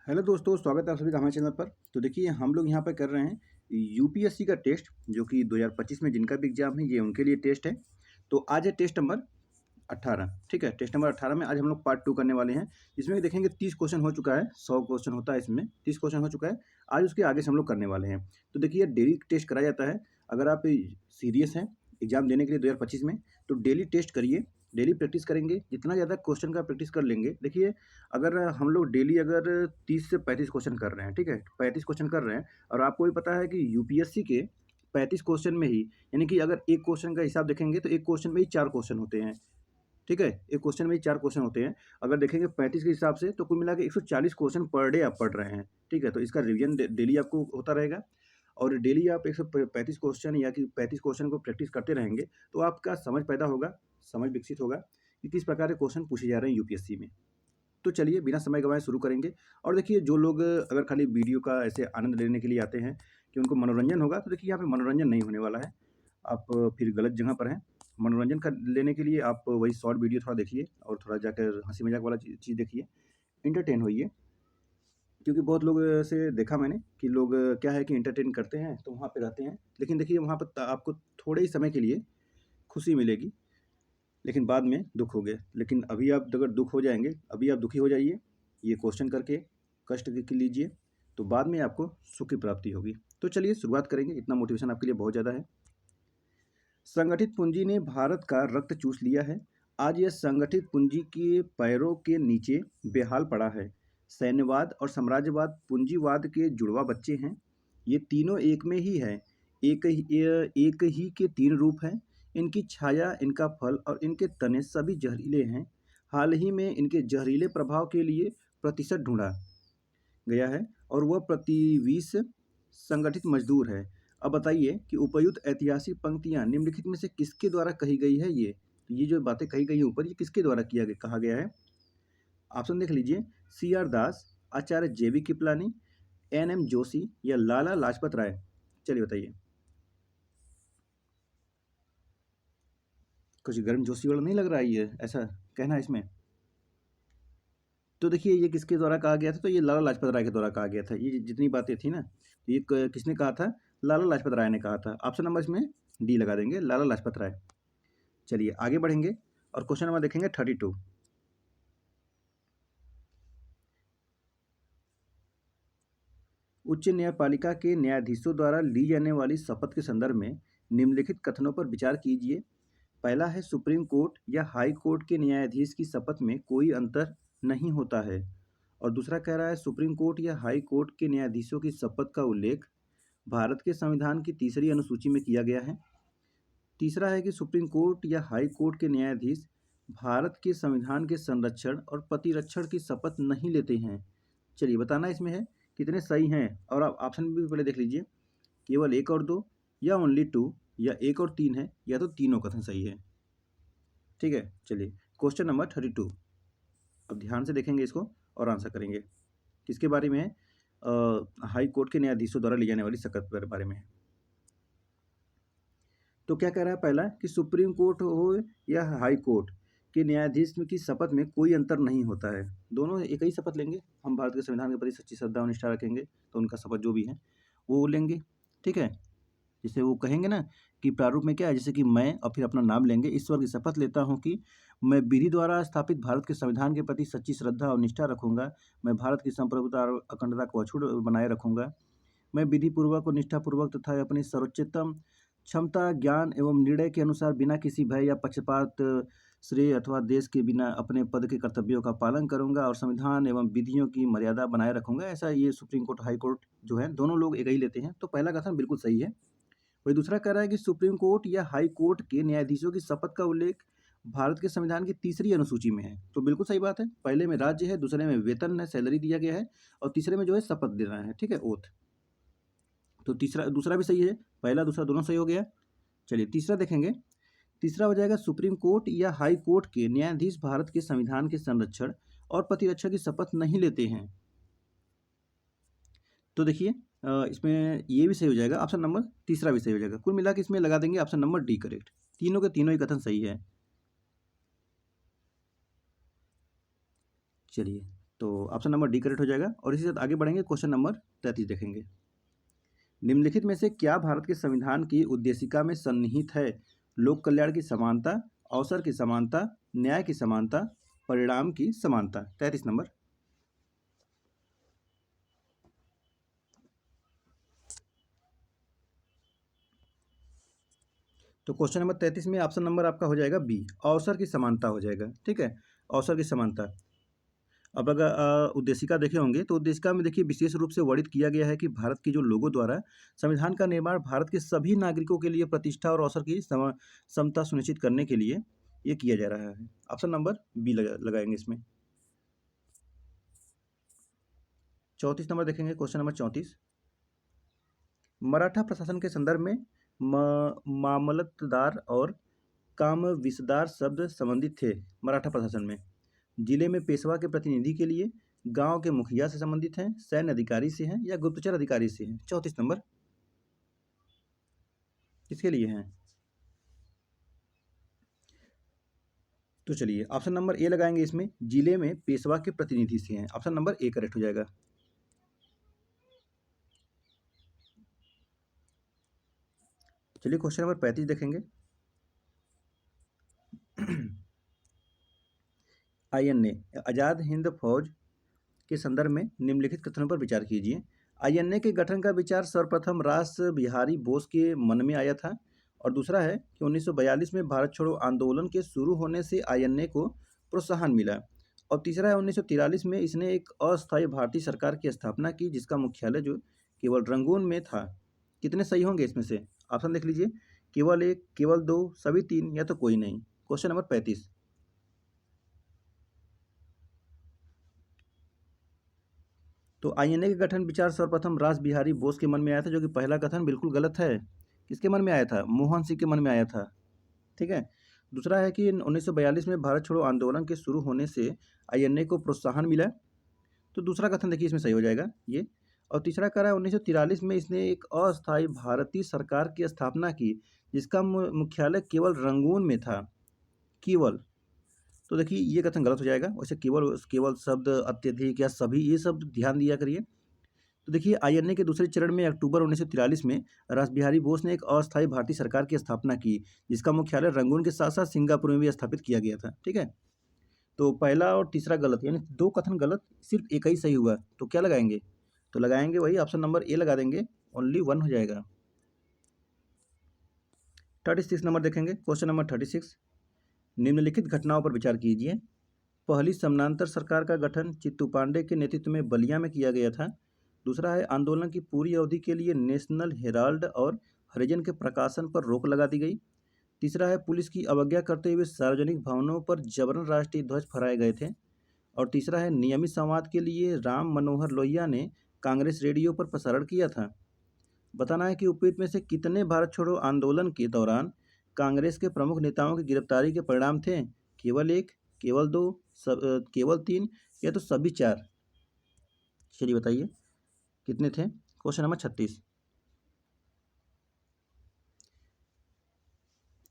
Hello दोस्तों, स्वागत है आप सभी का हमारे चैनल पर। तो देखिए हम लोग यहाँ पर कर रहे हैं यूपीएससी का टेस्ट, जो कि 2025 में जिनका भी एग्जाम है ये उनके लिए टेस्ट है। तो आज है टेस्ट नंबर 18। ठीक है, टेस्ट नंबर 18 में आज हम लोग पार्ट 2 करने वाले हैं। इसमें देखेंगे 30 क्वेश्चन हो चुका है, 100 क्वेश्चन होता है, इसमें 30 क्वेश्चन हो चुका है। आज उसके आगे से हम लोग करने वाले हैं। तो देखिए डेली टेस्ट कराया जाता है। अगर आप सीरियस हैं एग्जाम देने के लिए 2025 में, तो डेली टेस्ट करिए, डेली प्रैक्टिस करेंगे। जितना ज़्यादा क्वेश्चन का प्रैक्टिस कर लेंगे, देखिए अगर हम लोग डेली अगर 30 से 35 क्वेश्चन कर रहे हैं, ठीक है, 35 क्वेश्चन कर रहे हैं, और आपको भी पता है कि यूपीएससी के 35 क्वेश्चन में ही, यानी कि अगर एक क्वेश्चन का हिसाब देखेंगे तो एक क्वेश्चन में ही 4 क्वेश्चन होते हैं। ठीक है, एक क्वेश्चन में ही 4 क्वेश्चन होते हैं। अगर देखेंगे 35 के हिसाब से तो कुल मिला के 140 क्वेश्चन पर डे आप पढ़ रहे हैं। ठीक है, तो इसका रिवीजन डेली आपको होता रहेगा, और डेली आप 135 क्वेश्चन या कि 35 क्वेश्चन को प्रैक्टिस करते रहेंगे तो आपका समझ पैदा होगा, समझ विकसित होगा कि किस प्रकार के क्वेश्चन पूछे जा रहे हैं यूपीएससी में। तो चलिए बिना समय गंवाए शुरू करेंगे। और देखिए जो लोग अगर खाली वीडियो का ऐसे आनंद लेने के लिए आते हैं कि उनको मनोरंजन होगा, तो देखिए यहाँ पे मनोरंजन नहीं होने वाला है। आप फिर गलत जगह पर हैं। मनोरंजन का लेने के लिए आप वही शॉर्ट वीडियो थोड़ा देखिए और थोड़ा जाकर हंसी मजाक वाला चीज़ देखिए, इंटरटेन होइए। क्योंकि बहुत लोग से देखा मैंने कि लोग क्या है कि इंटरटेन करते हैं तो वहाँ पे रहते हैं, लेकिन देखिए वहाँ पर आपको थोड़े ही समय के लिए खुशी मिलेगी, लेकिन बाद में दुःख होगे। लेकिन अभी आप अगर दुःख हो जाएँगे, अभी आप दुखी हो जाइए, ये क्वेश्चन करके कष्ट के लीजिए, तो बाद में आपको सुख की प्राप्ति होगी। तो चलिए शुरुआत करेंगे, इतना मोटिवेशन आपके लिए बहुत ज़्यादा है। संगठित पूंजी ने भारत का रक्त चूस लिया है। आज यह संगठित पूंजी के पैरों के नीचे बेहाल पड़ा है। सैन्यवाद और साम्राज्यवाद पूंजीवाद के जुड़वा बच्चे हैं। ये तीनों एक में ही है। एक ही के तीन रूप हैं। इनकी छाया, इनका फल और इनके तने सभी जहरीले हैं। हाल ही में इनके जहरीले प्रभाव के लिए प्रतिशत ढूंढा गया है, और वह प्रतिवीस संगठित मजदूर है। अब बताइए कि उपयुक्त ऐतिहासिक पंक्तियां निम्नलिखित में से किसके द्वारा कही गई है। ये जो बातें कही गई हैं ऊपर, ये किसके द्वारा कहा गया है। ऑप्शन देख लीजिए, सी आर दास, आचार्य जेबी कृपलानी, एन एम जोशी या लाला लाजपत राय। चलिए बताइए। कुछ गर्म जोशी वाला नहीं लग रहा है ये, ऐसा कहना है इसमें। तो देखिए ये किसके द्वारा कहा गया था, तो ये लाला लाजपत राय के द्वारा कहा गया था। ये जितनी बातें थी ना, तो ये किसने कहा था, लाला लाजपत राय ने कहा था। ऑप्शन नंबर इसमें डी लगा देंगे, लाला लाजपत राय। चलिए आगे बढ़ेंगे और क्वेश्चन नंबर देखेंगे 32। उच्च न्यायपालिका के न्यायाधीशों द्वारा ली जाने वाली शपथ के संदर्भ में निम्नलिखित कथनों पर विचार कीजिए। पहला है, सुप्रीम कोर्ट या हाई कोर्ट के न्यायाधीश की शपथ में कोई अंतर नहीं होता है। और दूसरा कह रहा है, सुप्रीम कोर्ट या हाई कोर्ट के न्यायाधीशों की शपथ का उल्लेख भारत के संविधान की तीसरी अनुसूची में किया गया है। तीसरा है कि सुप्रीम कोर्ट या हाई कोर्ट के न्यायाधीश भारत के संविधान के संरक्षण और प्रतिरक्षण की शपथ नहीं लेते हैं। चलिए बताना इसमें है कितने सही हैं, और आप ऑप्शन भी पहले देख लीजिए। केवल एक और दो, या ओनली टू, या एक और तीन है, या तो तीनों कथन सही है। ठीक है, चलिए क्वेश्चन नंबर 32। अब ध्यान से देखेंगे इसको और आंसर करेंगे। किसके बारे में है, हाई कोर्ट के न्यायाधीशों द्वारा ली जाने वाली शपथ के बारे में है। तो क्या कह रहा है, पहला कि सुप्रीम कोर्ट हो या हाई कोर्ट के न्यायाधीश की शपथ में कोई अंतर नहीं होता है। दोनों एक ही शपथ लेंगे। हम भारत के संविधान के प्रति सच्ची श्रद्धा और निष्ठा रखेंगे, तो उनका शपथ जो भी है वो लेंगे। ठीक है, जैसे वो कहेंगे ना कि प्रारूप में क्या है, जैसे कि मैं, और फिर अपना नाम लेंगे, ईश्वर की शपथ लेता हूँ कि मैं विधि द्वारा स्थापित भारत के संविधान के प्रति सच्ची श्रद्धा और निष्ठा रखूंगा। मैं भारत की संप्रभुता और अखंडता को अछूट बनाए रखूंगा। मैं विधि पूर्वक और निष्ठापूर्वक तथा अपनी सर्वोच्चतम क्षमता, ज्ञान एवं निर्णय के अनुसार बिना किसी भय या पक्षपात, श्रेय अथवा देश के बिना अपने पद के कर्तव्यों का पालन करूंगा और संविधान एवं विधियों की मर्यादा बनाए रखूंगा। ऐसा ये सुप्रीम कोर्ट हाई कोर्ट जो है दोनों लोग एक ही लेते हैं। तो पहला कथन बिल्कुल सही है। वही दूसरा कह रहा है कि सुप्रीम कोर्ट या हाई कोर्ट के न्यायाधीशों की शपथ का उल्लेख भारत के संविधान की तीसरी अनुसूची में है। तो बिल्कुल सही बात है। पहले में राज्य है, दूसरे में वेतन है, सैलरी दिया गया है, और तीसरे में जो है शपथ देना है। ठीक है, ओथ। तो तीसरा दूसरा भी सही है, पहला दूसरा दोनों सही हो गया। चलिए तीसरा देखेंगे। तीसरा हो जाएगा, सुप्रीम कोर्ट या हाई कोर्ट के न्यायाधीश भारत के संविधान के संरक्षण और प्रतिरक्षण की शपथ नहीं लेते हैं। तो देखिए इसमें ये भी सही हो जाएगा, ऑप्शन नंबर तीसरा भी सही हो जाएगा। कुल मिला के इसमें लगा देंगे ऑप्शन नंबर डी करेक्ट। तीनों के तीनों ही कथन सही है। चलिए तो ऑप्शन नंबर डी करेक्ट हो जाएगा। और इसी साथ आगे बढ़ेंगे, क्वेश्चन नंबर 33 देखेंगे। निम्नलिखित में से क्या भारत के संविधान की उद्देशिका में सन्निहित है? लोक कल्याण की समानता, अवसर की समानता, न्याय की समानता, परिणाम की समानता। 33 नंबर। तो क्वेश्चन नंबर 33 में ऑप्शन नंबर आपका हो जाएगा बी, अवसर की समानता हो जाएगा। ठीक है, अवसर की समानता। अब अगर उद्देशिका देखे होंगे तो उद्देशिका में देखिए विशेष रूप से वर्णित किया गया है कि भारत के जो लोगों द्वारा संविधान का निर्माण भारत के सभी नागरिकों के लिए प्रतिष्ठा और अवसर की समता सुनिश्चित करने के लिए ये किया जा रहा है। ऑप्शन नंबर बी लगाएंगे इसमें। 34 नंबर देखेंगे, क्वेश्चन नंबर 34। मराठा प्रशासन के संदर्भ में मामलतदार और कामविसदार शब्द संबंधित थे। मराठा प्रशासन में जिले में पेशवा के प्रतिनिधि के लिए, गांव के मुखिया से संबंधित हैं, सैन्य अधिकारी से हैं या गुप्तचर अधिकारी से हैं। 34 नंबर किसके लिए हैं? तो चलिए ऑप्शन नंबर ए लगाएंगे इसमें, जिले में पेशवा के प्रतिनिधि से हैं। ऑप्शन नंबर ए करेक्ट हो जाएगा। चलिए क्वेश्चन नंबर 35 देखेंगे। आईएनए आज़ाद हिंद फौज के संदर्भ में निम्नलिखित कथनों पर विचार कीजिए। आईएनए के गठन का विचार सर्वप्रथम रास बिहारी बोस के मन में आया था। और दूसरा है कि 1942 में भारत छोड़ो आंदोलन के शुरू होने से आईएनए को प्रोत्साहन मिला। और तीसरा है 1943 में इसने एक अस्थायी भारतीय सरकार की स्थापना की जिसका मुख्यालय जो केवल रंगून में था। कितने सही होंगे इसमें से? ऑप्शन देख लीजिए, केवल एक, केवल दो, सभी तीन या तो कोई नहीं। Question number 35। तो आईएनए का गठन विचार सर्वप्रथम रास बिहारी बोस के मन में आया था, जो कि पहला कथन बिल्कुल गलत है। किसके मन में आया था? मोहन सिंह के मन में आया था। ठीक है। दूसरा है कि 1942 में भारत छोड़ो आंदोलन के शुरू होने से आईएनए को प्रोत्साहन मिला। तो दूसरा कथन देखिए इसमें सही हो जाएगा ये। और तीसरा कह रहा है 1943 में इसने एक अस्थायी भारतीय सरकार की स्थापना की जिसका मुख्यालय केवल रंगून में था। केवल, तो देखिए ये कथन गलत हो जाएगा। वैसे केवल केवल शब्द, अत्यधिक या सभी, ये शब्द ध्यान दिया करिए। तो देखिए आईएनए के दूसरे चरण में अक्टूबर 1943 में रास बिहारी बोस ने एक अस्थायी भारतीय सरकार की स्थापना की जिसका मुख्यालय रंगून के साथ साथ सिंगापुर में भी स्थापित किया गया था। ठीक है। तो पहला और तीसरा गलत, यानी दो कथन गलत, सिर्फ एक ही सही हुआ। तो क्या लगाएंगे? तो लगाएंगे वही ऑप्शन नंबर ए लगा देंगे, ओनली वन हो जाएगा। 36 नंबर देखेंगे, क्वेश्चन नंबर 36। निम्नलिखित घटनाओं पर विचार कीजिए। पहली समानांतर सरकार का गठन चित्तू पांडे के नेतृत्व में बलिया में किया गया था। दूसरा है आंदोलन की पूरी अवधि के लिए नेशनल हेराल्ड और हरिजन के प्रकाशन पर रोक लगा दी गई। तीसरा है पुलिस की अवज्ञा करते हुए सार्वजनिक भवनों पर जबरन राष्ट्रीय ध्वज फहराए गए थे। और तीसरा है नियमित संवाद के लिए राम मनोहर लोहिया ने कांग्रेस रेडियो पर प्रसारण किया था। बताना है कि उपयुक्त में से कितने भारत छोड़ो आंदोलन के दौरान कांग्रेस के प्रमुख नेताओं की गिरफ्तारी के परिणाम थे? केवल एक, केवल दो, केवल तीन या तो सभी चार? चलिए बताइए कितने थे। Question number 36।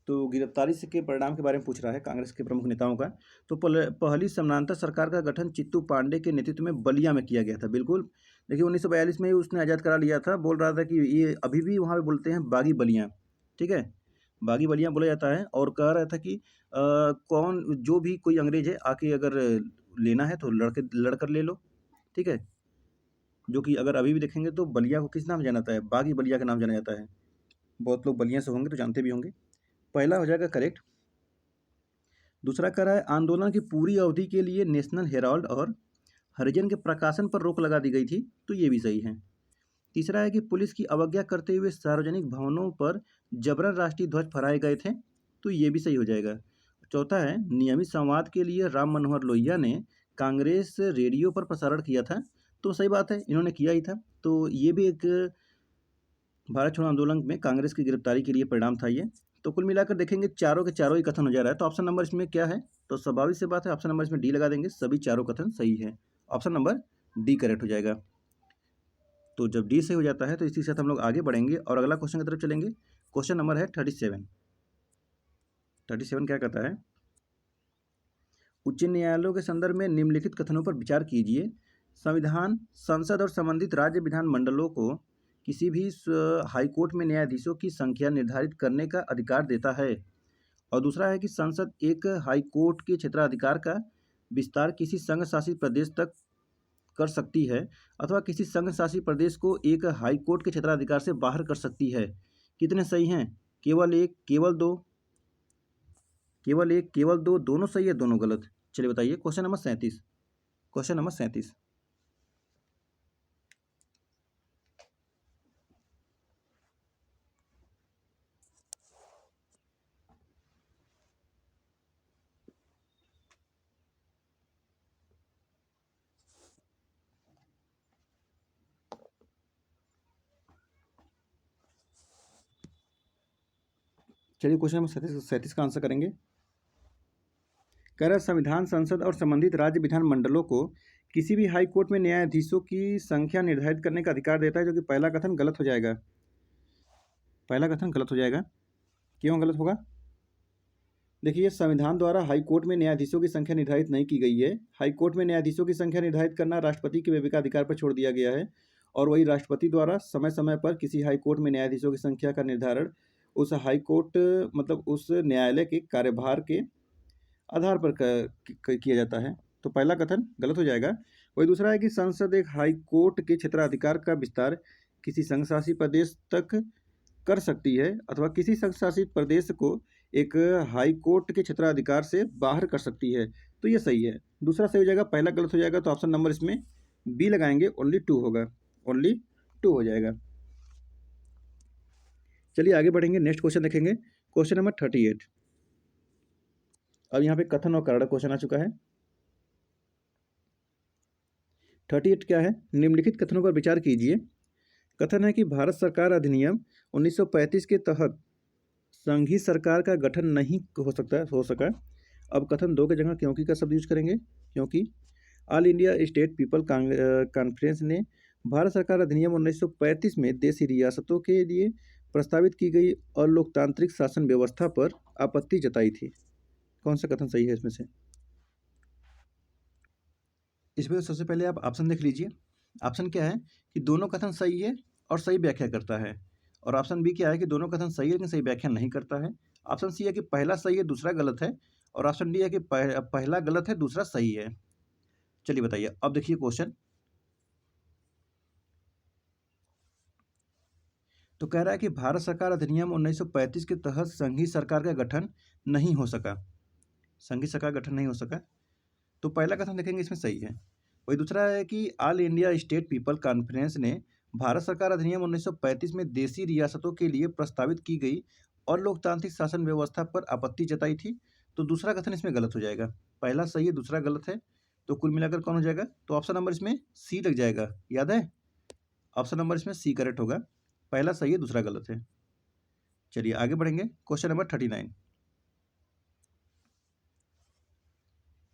तो गिरफ्तारी से के परिणाम के बारे में पूछ रहा है कांग्रेस के प्रमुख नेताओं का। तो पहली समानांतर सरकार का गठन चित्तू पांडे के नेतृत्व में बलिया में किया गया था। बिल्कुल, देखिए 1942 में ही उसने आज़ाद करा लिया था। बोल रहा था कि ये अभी भी वहाँ पे बोलते हैं बागी बलियाँ। ठीक है, बागी बलियाँ बोला जाता है। और कह रहा था कि कौन जो भी कोई अंग्रेज है आके अगर लेना है तो लड़कर ले लो। ठीक है, जो कि अगर अभी भी देखेंगे तो बलिया को किस नाम से जाना जाता है? बागी बलिया के नाम जाना जाता है। बहुत लोग बलिया से होंगे तो जानते भी होंगे। पहला हो जाएगा करेक्ट। दूसरा कह रहा है आंदोलन की पूरी अवधि के लिए नेशनल हेराल्ड और हरिजन के प्रकाशन पर रोक लगा दी गई थी। तो ये भी सही है। तीसरा है कि पुलिस की अवज्ञा करते हुए सार्वजनिक भवनों पर जबरन राष्ट्रीय ध्वज फहराए गए थे। तो ये भी सही हो जाएगा। चौथा है नियमित संवाद के लिए राम मनोहर लोहिया ने कांग्रेस रेडियो पर प्रसारण किया था। तो सही बात है, इन्होंने किया ही था। तो ये भी एक भारत छोड़ो आंदोलन में कांग्रेस की गिरफ्तारी के लिए परिणाम था ये। तो कुल मिलाकर देखेंगे चारों के चारों ही कथन हो जा रहा है। तो ऑप्शन नंबर इसमें क्या है? तो स्वाभाविक सी बात है, ऑप्शन नंबर इसमें डी लगा देंगे, सभी चारों कथन सही है। ऑप्शन नंबर डी करेक्ट हो जाएगा। तो जब डी सही हो जाता है तो इसी के साथ हम लोग आगे बढ़ेंगे और अगला क्वेश्चन की तरफ चलेंगे। क्वेश्चन नंबर है 37। 37 क्या कहता है? उच्च न्यायालयों के संदर्भ में निम्नलिखित कथनों पर विचार कीजिए। संविधान संसद और संबंधित राज्य विधानमंडलों को किसी भी हाईकोर्ट में न्यायाधीशों की संख्या निर्धारित करने का अधिकार देता है। और दूसरा है कि संसद एक हाईकोर्ट के क्षेत्राधिकार का विस्तार किसी संघ शासित प्रदेश तक कर सकती है अथवा किसी संघ शासित प्रदेश को एक हाईकोर्ट के क्षेत्राधिकार से बाहर कर सकती है। कितने सही हैं? केवल एक, केवल दो, केवल एक, केवल दो, दोनों सही है, दोनों गलत। चलिए बताइए। Question number 37। Question number 37। चलिए क्वेश्चन नंबर 37 का आंसर करेंगे। कह रहा है संविधान संसद और संबंधित राज्य विधानमंडलों को किसी भी हाई कोर्ट में न्यायाधीशों की संख्या निर्धारित करने का अधिकार देता है, जो कि पहला कथन गलत हो जाएगा। पहला कथन गलत हो जाएगा। क्यों गलत होगा? देखिए, संविधान द्वारा हाई कोर्ट में न्यायाधीशों की संख्या निर्धारित नहीं की गई है। हाई कोर्ट में न्यायाधीशों की संख्या निर्धारित करना राष्ट्रपति के विवेकाधिकार पर छोड़ दिया गया है, और वही राष्ट्रपति द्वारा समय समय पर किसी हाई कोर्ट में न्यायाधीशों की संख्या का निर्धारण उस हाई कोर्ट मतलब उस न्यायालय के कार्यभार के आधार पर किया जाता है। तो पहला कथन गलत हो जाएगा। वही दूसरा है कि संसद एक हाई कोर्ट के क्षेत्राधिकार का विस्तार किसी संघ शासित प्रदेश तक कर सकती है अथवा किसी संघ शासित प्रदेश को एक हाई कोर्ट के क्षेत्राधिकार से बाहर कर सकती है। तो ये सही है। दूसरा सही हो जाएगा, पहला गलत हो जाएगा। तो ऑप्शन नंबर इसमें बी लगाएंगे, ओनली 2 होगा, ओनली 2 हो जाएगा। चलिए आगे बढ़ेंगे, नेक्स्ट क्वेश्चन देखेंगे। Question number 38। अब यहाँ पे कथन और कारण क्वेश्चन आ चुका है। 38 क्या है? निम्नलिखित कथनों पर विचार कीजिए। कथन है कि भारत सरकार अधिनियम 1935 के तहत संघीय सरकार का गठन नहीं हो सका। अब कथन 2 की जगह क्योंकि का शब्द यूज करेंगे। क्योंकि all India state people conference ने भारत सरकार अधिनियम 1935 में देशी रियासतों के लिए प्रस्तावित की गई अलोकतांत्रिक शासन व्यवस्था पर आपत्ति जताई थी। कौन सा कथन सही है इसमें से? इसमें सबसे पहले आप ऑप्शन देख लीजिए। ऑप्शन क्या है कि दोनों कथन सही है और सही व्याख्या करता है, और ऑप्शन बी क्या है कि दोनों कथन सही है लेकिन सही व्याख्या नहीं करता है। ऑप्शन सी है कि पहला सही है दूसरा गलत है, और ऑप्शन डी है कि पहला गलत है दूसरा सही है। चलिए बताइए। अब देखिए क्वेश्चन। तो कह रहा है कि भारत सरकार अधिनियम 1935 के तहत संघीय सरकार का गठन नहीं हो सका। संघीय सरकार गठन नहीं हो सका, तो पहला कथन देखेंगे इसमें सही है। वही दूसरा है कि all India state people conference ने भारत सरकार अधिनियम 1935 में देशी रियासतों के लिए प्रस्तावित की गई और लोकतांत्रिक शासन व्यवस्था पर आपत्ति जताई थी। तो दूसरा कथन इसमें गलत हो जाएगा। पहला सही है दूसरा गलत है, तो कुल मिलाकर कौन हो जाएगा? तो ऑप्शन नंबर इसमें सी लग जाएगा। याद है, ऑप्शन नंबर इसमें सी करेक्ट होगा। पहला सही है दूसरा गलत है। चलिए आगे बढ़ेंगे। क्वेश्चन नंबर 39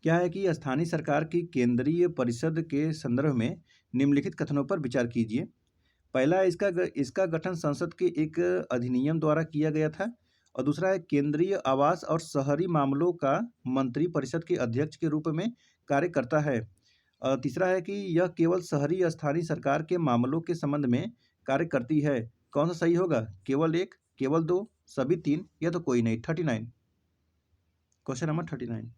क्या है कि स्थानीय सरकार की केंद्रीय परिषद के संदर्भ में निम्नलिखित कथनों पर विचार कीजिए। पहला है इसका गठन संसद के एक अधिनियम द्वारा किया गया था, और दूसरा है केंद्रीय आवास और शहरी मामलों का मंत्री परिषद के अध्यक्ष के रूप में कार्य करता है। तीसरा है कि यह केवल शहरी स्थानीय सरकार के मामलों के संबंध में कार्य करती है। कौन सा सही होगा? केवल एक, केवल दो, सभी तीन, या तो कोई नहीं। 39, क्वेश्चन नंबर 39।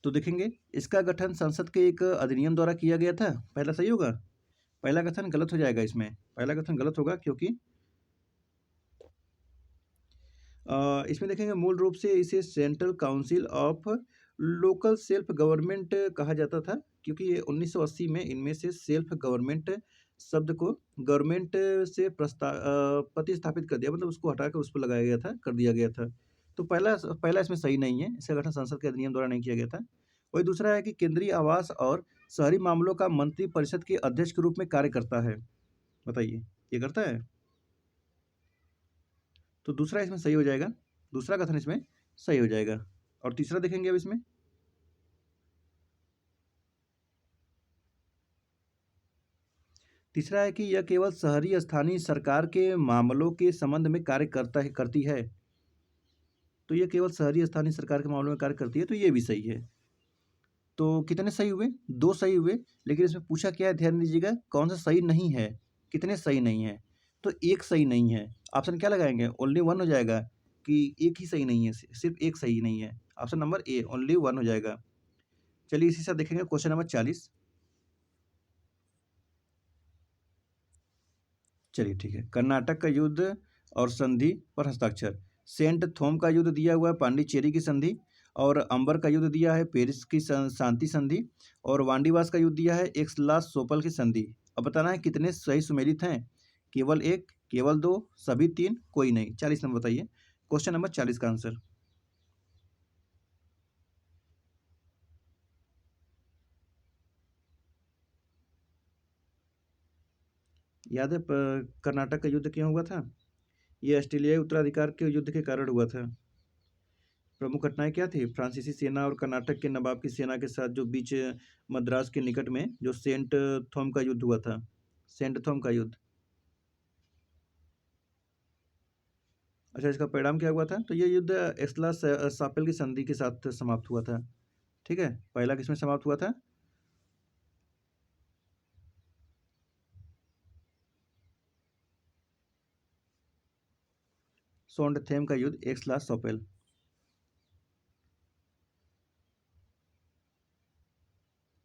तो देखेंगे इसका गठन संसद के एक अधिनियम द्वारा किया गया था। पहला सही होगा, पहला कथन गलत हो जाएगा। इसमें पहला कथन गलत होगा क्योंकि इसमें देखेंगे मूल रूप से इसे central council of local self government कहा जाता था, क्योंकि ये 1980 में इनमें से सेल्फ गवर्नमेंट शब्द को गवर्नमेंट से प्रतिस्थापित कर दिया, मतलब उसको हटाकर उस पर लगाया गया था, कर दिया गया था। तो पहला पहला इसमें सही नहीं है। इसका गठन संसद के अधिनियम द्वारा नहीं किया गया था। वही दूसरा है कि केंद्रीय आवास और शहरी मामलों का मंत्री परिषद के अध्यक्ष के रूप में कार्य करता है। बताइए ये करता है? तो दूसरा इसमें सही हो जाएगा, दूसरा कथन इसमें सही हो जाएगा। और तीसरा देखेंगे अब इसमें। तीसरा है कि यह केवल शहरी स्थानीय सरकार के मामलों के संबंध में कार्य करती है। तो ये केवल शहरी स्थानीय सरकार के मामलों में कार्य करती है, तो ये भी सही है। तो कितने सही हुए? 2 सही हुए, लेकिन इसमें पूछा क्या है ध्यान दीजिएगा, कौन सा सही नहीं है? कितने सही नहीं है? तो 1 सही नहीं है। ऑप्शन क्या लगाएँगे? ओनली 1 हो जाएगा कि 1 ही सही नहीं है, सिर्फ़ 1 सही नहीं है। ऑप्शन नंबर ए ओनली 1 हो जाएगा। चलिए इसी के साथ देखेंगे क्वेश्चन नंबर 40। चलिए ठीक है। कर्नाटक का युद्ध और संधि पर हस्ताक्षर। सेंट थोम का युद्ध दिया हुआ है पांडिचेरी की संधि, और अंबर का युद्ध दिया है पेरिस की शांति संधि, और वांडीवास का युद्ध दिया है एक्सलास-सोपल की संधि। अब बताना है कितने सही सुमेलित हैं? केवल 1, केवल 2, सभी 3, कोई नहीं। 40 नंबर बताइए। क्वेश्चन नंबर 40 का आंसर। याद है कर्नाटक का युद्ध क्यों हुआ था? ये ऑस्ट्रेलियाई उत्तराधिकार के युद्ध के कारण हुआ था। प्रमुख घटनाएं क्या थी? फ्रांसीसी सेना और कर्नाटक के नवाब की सेना के साथ जो बीच मद्रास के निकट में जो सेंट थॉम का युद्ध हुआ था। सेंट थॉम का युद्ध। अच्छा, इसका परिणाम क्या हुआ था? तो ये युद्ध एस्ला सापेल की संधि के साथ समाप्त हुआ था। ठीक है, पहला किसमें समाप्त हुआ था? सोंडथेम का युद्ध, एक्सला सोपेल।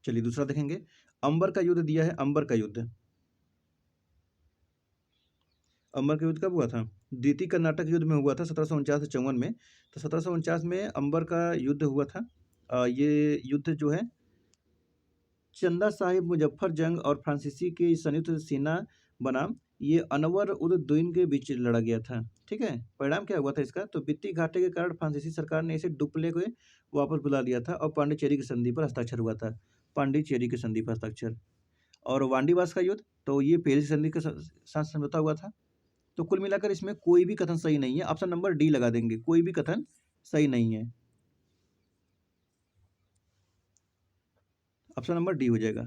चलिए दूसरा देखेंगे। अंबर का युद्ध दिया है, अंबर का युद्ध। अंबर का युद्ध कब हुआ था? द्वितीय कर्नाटक युद्ध में हुआ था 1749 से 54 में। तो 1749 में अंबर का युद्ध हुआ था। ये युद्ध जो है चंदा साहिब मुजफ्फर जंग और फ्रांसीसी की संयुक्त सेना बनाम ये अनवर उद दीन के बीच लड़ा गया था। ठीक है, परिणाम क्या हुआ था इसका? तो वित्तीय घाटे के कारण फ्रांसीसी सरकार ने इसे डुप्ले को वापस बुला लिया था और पांडिचेरी की संधि पर हस्ताक्षर हुआ था। पांडिचेरी की संधि पर हस्ताक्षर। और वांडीवास का युद्ध, तो ये पेरिस संधि के साथ समझौता हुआ था। तो कुल मिलाकर इसमें कोई भी कथन सही नहीं है। ऑप्शन नंबर डी लगा देंगे, कोई भी कथन सही नहीं है। ऑप्शन नंबर डी हो जाएगा।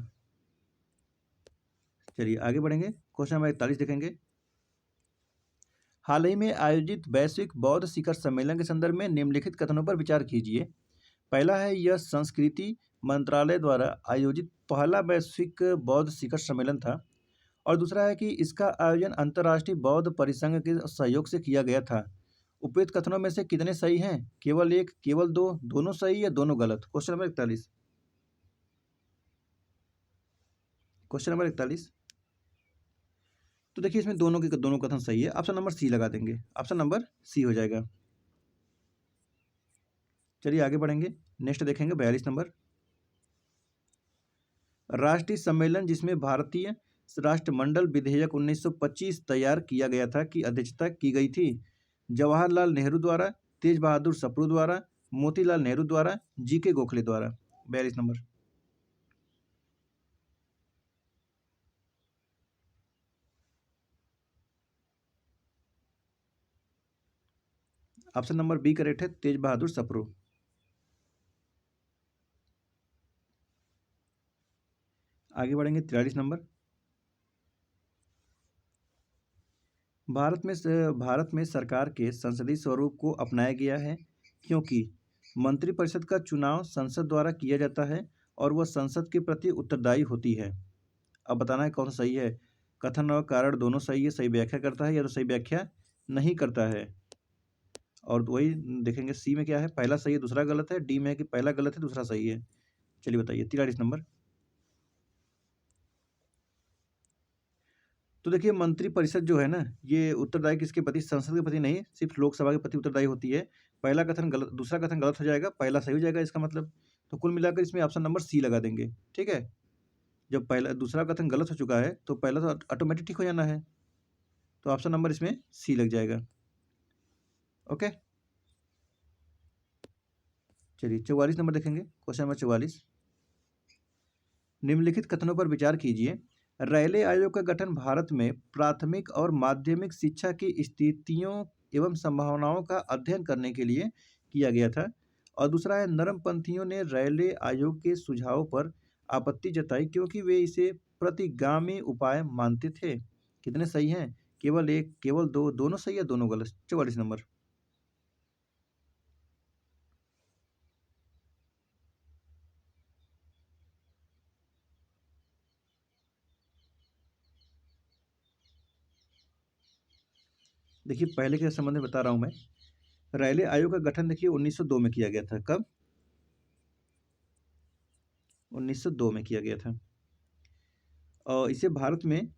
चलिए आगे बढ़ेंगे। क्वेश्चन नंबर 41 देखेंगे। हाल ही में आयोजित वैश्विक बौद्ध शिखर सम्मेलन के संदर्भ में निम्नलिखित कथनों पर विचार कीजिए। पहला है, यह संस्कृति मंत्रालय द्वारा आयोजित पहला वैश्विक बौद्ध शिखर सम्मेलन था। और दूसरा है कि इसका आयोजन अंतर्राष्ट्रीय बौद्ध परिसंघ के सहयोग से किया गया था। उपयुक्त कथनों में से कितने सही हैं? केवल 1, केवल 2, दोनों सही या दोनों गलत? Question number 41। Question number 41। तो देखिए इसमें दोनों के दोनों कथन सही है। ऑप्शन नंबर सी लगा देंगे। ऑप्शन नंबर सी हो जाएगा। चलिए आगे बढ़ेंगे। नेक्स्ट देखेंगे 42 नंबर। राष्ट्रीय सम्मेलन जिसमें भारतीय राष्ट्रमंडल विधेयक 1925 तैयार किया गया था की अध्यक्षता की गई थी? जवाहरलाल नेहरू द्वारा, तेज बहादुर सप्रू द्वारा, मोतीलाल नेहरू द्वारा, जी के गोखले द्वारा। 42 number. Option number B correct है, तेज बहादुर सप्रू। आगे बढ़ेंगे 43 नंबर। भारत में सरकार के संसदीय स्वरूप को अपनाया गया है क्योंकि मंत्रिपरिषद का चुनाव संसद द्वारा किया जाता है और वह संसद के प्रति उत्तरदायी होती है। अब बताना है कौन सा सही है। कथन और कारण दोनों सही है, सही व्याख्या करता है या तो सही व्याख्या नहीं करता है। और वही देखेंगे सी में क्या है, पहला सही है दूसरा गलत है, डी में है कि पहला गलत है दूसरा सही है। चलिए बताइए 43 नंबर। तो देखिए मंत्रिपरिषद जो है ना, ये उत्तरदायी किसके प्रति? संसद के प्रति नहीं, सिर्फ लोकसभा के प्रति उत्तरदायी होती है। पहला कथन गलत, दूसरा कथन गलत हो जाएगा, पहला सही हो जाएगा इसका मतलब। तो कुल मिलाकर इसमें ऑप्शन नंबर सी लगा देंगे। ठीक है, जब पहला दूसरा कथन गलत हो चुका है तो पहला तो ऑटोमेटिक ठीक हो जाना है। तो ऑप्शन नंबर इसमें सी लग जाएगा। ओके, चलिए 44 नंबर देखेंगे। Question number 44। निम्नलिखित कथनों पर विचार कीजिए। रैले आयोग का गठन भारत में प्राथमिक और माध्यमिक शिक्षा की स्थितियों एवं संभावनाओं का अध्ययन करने के लिए किया गया था। और दूसरा है, नरमपंथियों ने रैले आयोग के सुझाव पर आपत्ति जताई क्योंकि वे इसे प्रतिगामी उपाय मानते थे। कितने सही हैं? केवल 1, केवल 2, दोनों सही है, दोनों गलत। 44 नंबर। देखिए पहले के संबंध में बता रहा हूँ मैं। रायले आयोग का गठन देखिए 1902 में किया गया था। कब? 1902 में किया गया था। इसे भारत में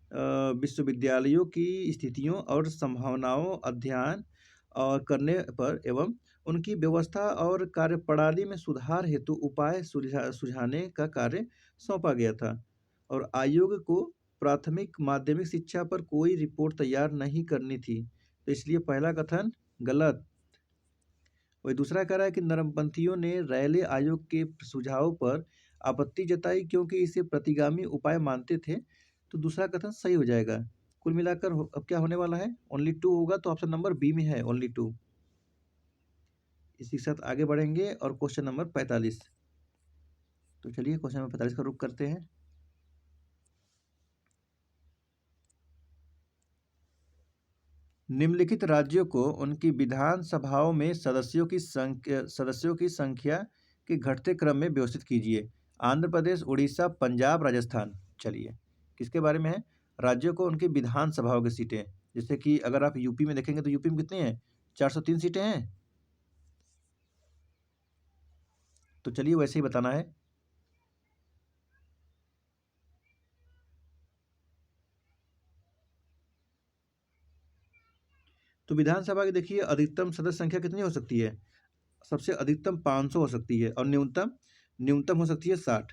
विश्वविद्यालयों की स्थितियों और संभावनाओं अध्ययन करने पर एवं उनकी व्यवस्था और कार्यप्रणाली में सुधार हेतु उपाय सुझाने का कार्य सौंपा गया था। और आयोग को प्राथमिक माध्यमिक शिक्षा पर कोई रिपोर्ट तैयार नहीं करनी थी, तो इसलिए पहला कथन गलत। वही दूसरा कह रहा है कि नरमपंथियों ने रैले आयोग के सुझाव पर आपत्ति जताई क्योंकि इसे प्रतिगामी उपाय मानते थे, तो दूसरा कथन सही हो जाएगा। कुल मिलाकर अब क्या होने वाला है? ओनली 2 होगा, तो ऑप्शन नंबर बी में है ओनली 2। इसी के साथ आगे बढ़ेंगे और क्वेश्चन नंबर 45। तो चलिए क्वेश्चन नंबर 45 का रुख करते हैं। निम्नलिखित राज्यों को उनकी विधान सभाओं में सदस्यों की संख्या के घटते क्रम में व्यवस्थित कीजिए। आंध्र प्रदेश, उड़ीसा, पंजाब, राजस्थान। चलिए किसके बारे में है? राज्यों को उनकी विधान सभाओं की सीटें। जैसे कि अगर आप यूपी में देखेंगे तो यूपी में कितनी हैं? 403 सीटें हैं। तो चलिए वैसे ही बताना है। तो विधानसभा की देखिए अधिकतम सदस्य संख्या कितनी हो सकती है? सबसे अधिकतम 500 हो सकती है और न्यूनतम न्यूनतम हो सकती है 60।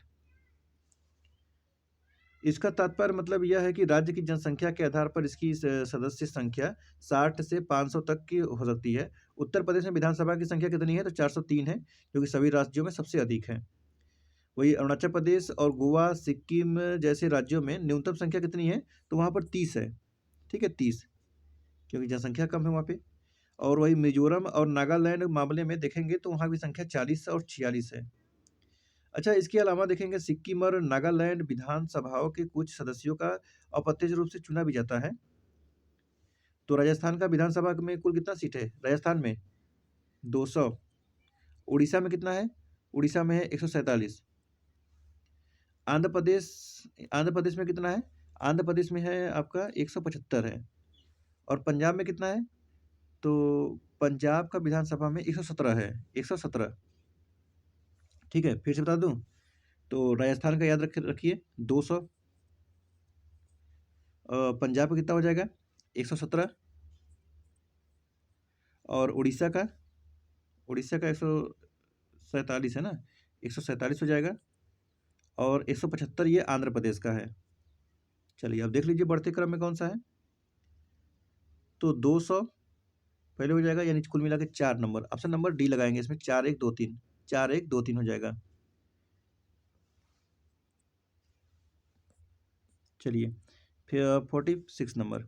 इसका तात्पर्य मतलब यह है कि राज्य की जनसंख्या के आधार पर इसकी सदस्य संख्या 60 से 500 तक की हो सकती है। उत्तर प्रदेश में विधानसभा की संख्या कितनी है? तो 403 है, जो कि सभी राज्यों में सबसे अधिक है। वही अरुणाचल प्रदेश और गोवा, सिक्किम जैसे राज्यों में न्यूनतम संख्या कितनी है? तो वहाँ पर 30 है। ठीक है, 30, क्योंकि जनसंख्या कम है वहाँ पे। और वही मिजोरम और नागालैंड मामले में देखेंगे तो वहाँ की संख्या 40 और 46 है। अच्छा, इसके अलावा देखेंगे सिक्किम और नागालैंड विधानसभाओं के कुछ सदस्यों का अप्रत्यक्ष रूप से चुना भी जाता है। तो राजस्थान का विधानसभा में कुल कितना सीट है? राजस्थान में 200। उड़ीसा में कितना है? उड़ीसा में है 147। आंध्र प्रदेश आंध्र प्रदेश में कितना है? आंध्र प्रदेश में है आपका 175 है। और पंजाब में कितना है? तो पंजाब का विधानसभा में 117 है, 117। ठीक है, फिर से बता दूं तो राजस्थान का याद रखिए 200। पंजाब का कितना हो जाएगा? 117। और उड़ीसा का 147 है ना, 147 हो जाएगा। और 175 ये आंध्र प्रदेश का है। चलिए अब देख लीजिए बढ़ते क्रम में कौन सा है। तो 200 पहले हो जाएगा, यानी कुल मिला के 4 नंबर। ऑप्शन नंबर डी लगाएंगे इसमें, 4 1 2 3, 4 1 2 3 हो जाएगा। चलिए फिर 46 नंबर।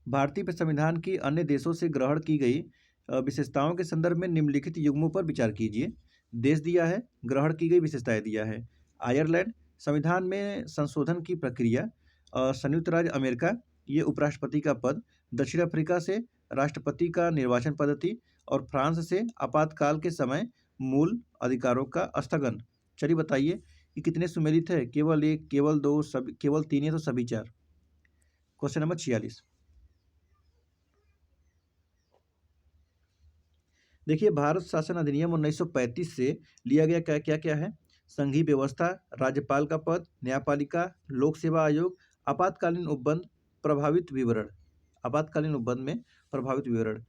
भारतीय संविधान की अन्य देशों से ग्रहण की गई विशेषताओं के संदर्भ में निम्नलिखित युग्मों पर विचार कीजिए। देश दिया है, ग्रहण की गई विशेषताएं दिया है। आयरलैंड, संविधान में संशोधन की प्रक्रिया। संयुक्त राज्य अमेरिका, ये उपराष्ट्रपति का पद। दक्षिण अफ्रीका से राष्ट्रपति का निर्वाचन पद्धति। और फ्रांस से आपातकाल के समय मूल अधिकारों का स्थगन। चलिए बताइए कि कितने सुमेलित है? केवल 1, केवल 2, सभी केवल 3 है, तो सभी 4। Question number 46। देखिए भारत शासन अधिनियम 1935 से लिया गया क्या क्या क्या है? संघीय व्यवस्था, राज्यपाल का पद, न्यायपालिका, लोक सेवा आयोग, आपातकालीन उपबंध, प्रभावित विवरण। आपातकालीन उपबंध में प्रभावित विवरण।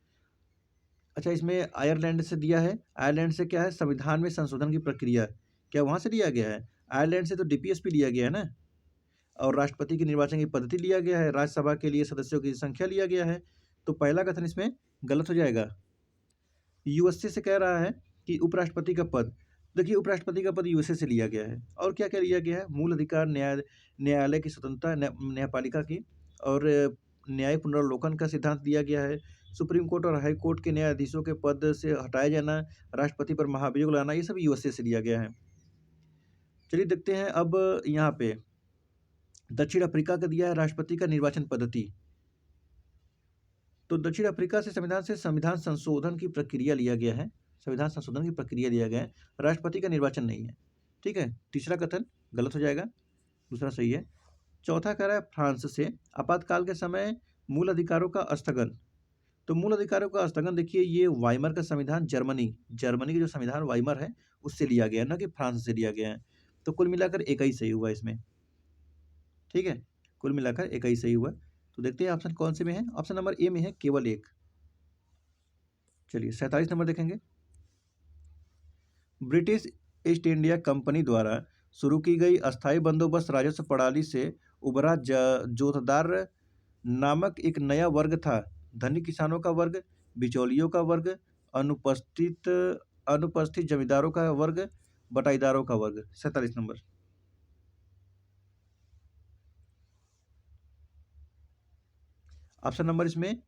अच्छा, इसमें आयरलैंड से दिया है। आयरलैंड से क्या है? संविधान में संशोधन की प्रक्रिया। क्या वहां से लिया गया है? आयरलैंड से तो डीपीएसपी लिया गया है ना। और राष्ट्रपति के निर्वाचन की पद्धति लिया गया है। राज्यसभा के लिए सदस्यों की संख्या लिया गया है। तो पहला कथन इसमें गलत हो जाएगा। यूएसए से कह रहा है कि उपराष्ट्रपति का पद। देखिए उपराष्ट्रपति का पद यूएसए से लिया गया है। और क्या क्या लिया गया है? मूल अधिकार, न्यायालय की स्वतंत्रता, न्यायपालिका की, और न्यायिक पुनर्वलोकन का सिद्धांत दिया गया है। सुप्रीम कोर्ट और हाई कोर्ट के न्यायाधीशों के पद से हटाया जाना, राष्ट्रपति पर महाभियोग लाना, ये सब यूएसए से लिया गया है। चलिए देखते हैं अब यहाँ पे दक्षिण अफ्रीका का दिया है राष्ट्रपति का निर्वाचन पद्धति। तो दक्षिण अफ्रीका से संविधान संशोधन की प्रक्रिया लिया गया है। संविधान संशोधन की प्रक्रिया लिया गया है, राष्ट्रपति का निर्वाचन नहीं है। ठीक है, तीसरा कथन गलत हो जाएगा, दूसरा सही है। चौथा कह रहा है फ्रांस से आपातकाल के समय मूल अधिकारों का स्थगन। तो मूल अधिकारों का स्थगन देखिए, ये वाइमर का संविधान, जर्मनी जर्मनी का जो संविधान वाइमर है उससे लिया गया है, ना कि फ्रांस से लिया गया है। तो कुल मिलाकर एक ही सही हुआ इसमें। ठीक है, कुल मिलाकर एक ही सही हुआ। तो देखते हैं ऑप्शन कौन से में है। ऑप्शन नंबर ए में है केवल एक। चलिए 47 नंबर देखेंगे। ब्रिटिश ईस्ट इंडिया कंपनी द्वारा शुरू की गई अस्थायी बंदोबस्त राजस्व प्रणाली से उभरा जोतदार नामक एक नया वर्ग था। धनी किसानों का वर्ग, बिचौलियों का वर्ग, अनुपस्थित अनुपस्थित जमींदारों का वर्ग, बटाईदारों का वर्ग। 47 नंबर। ऑप्शन नंबर इसमें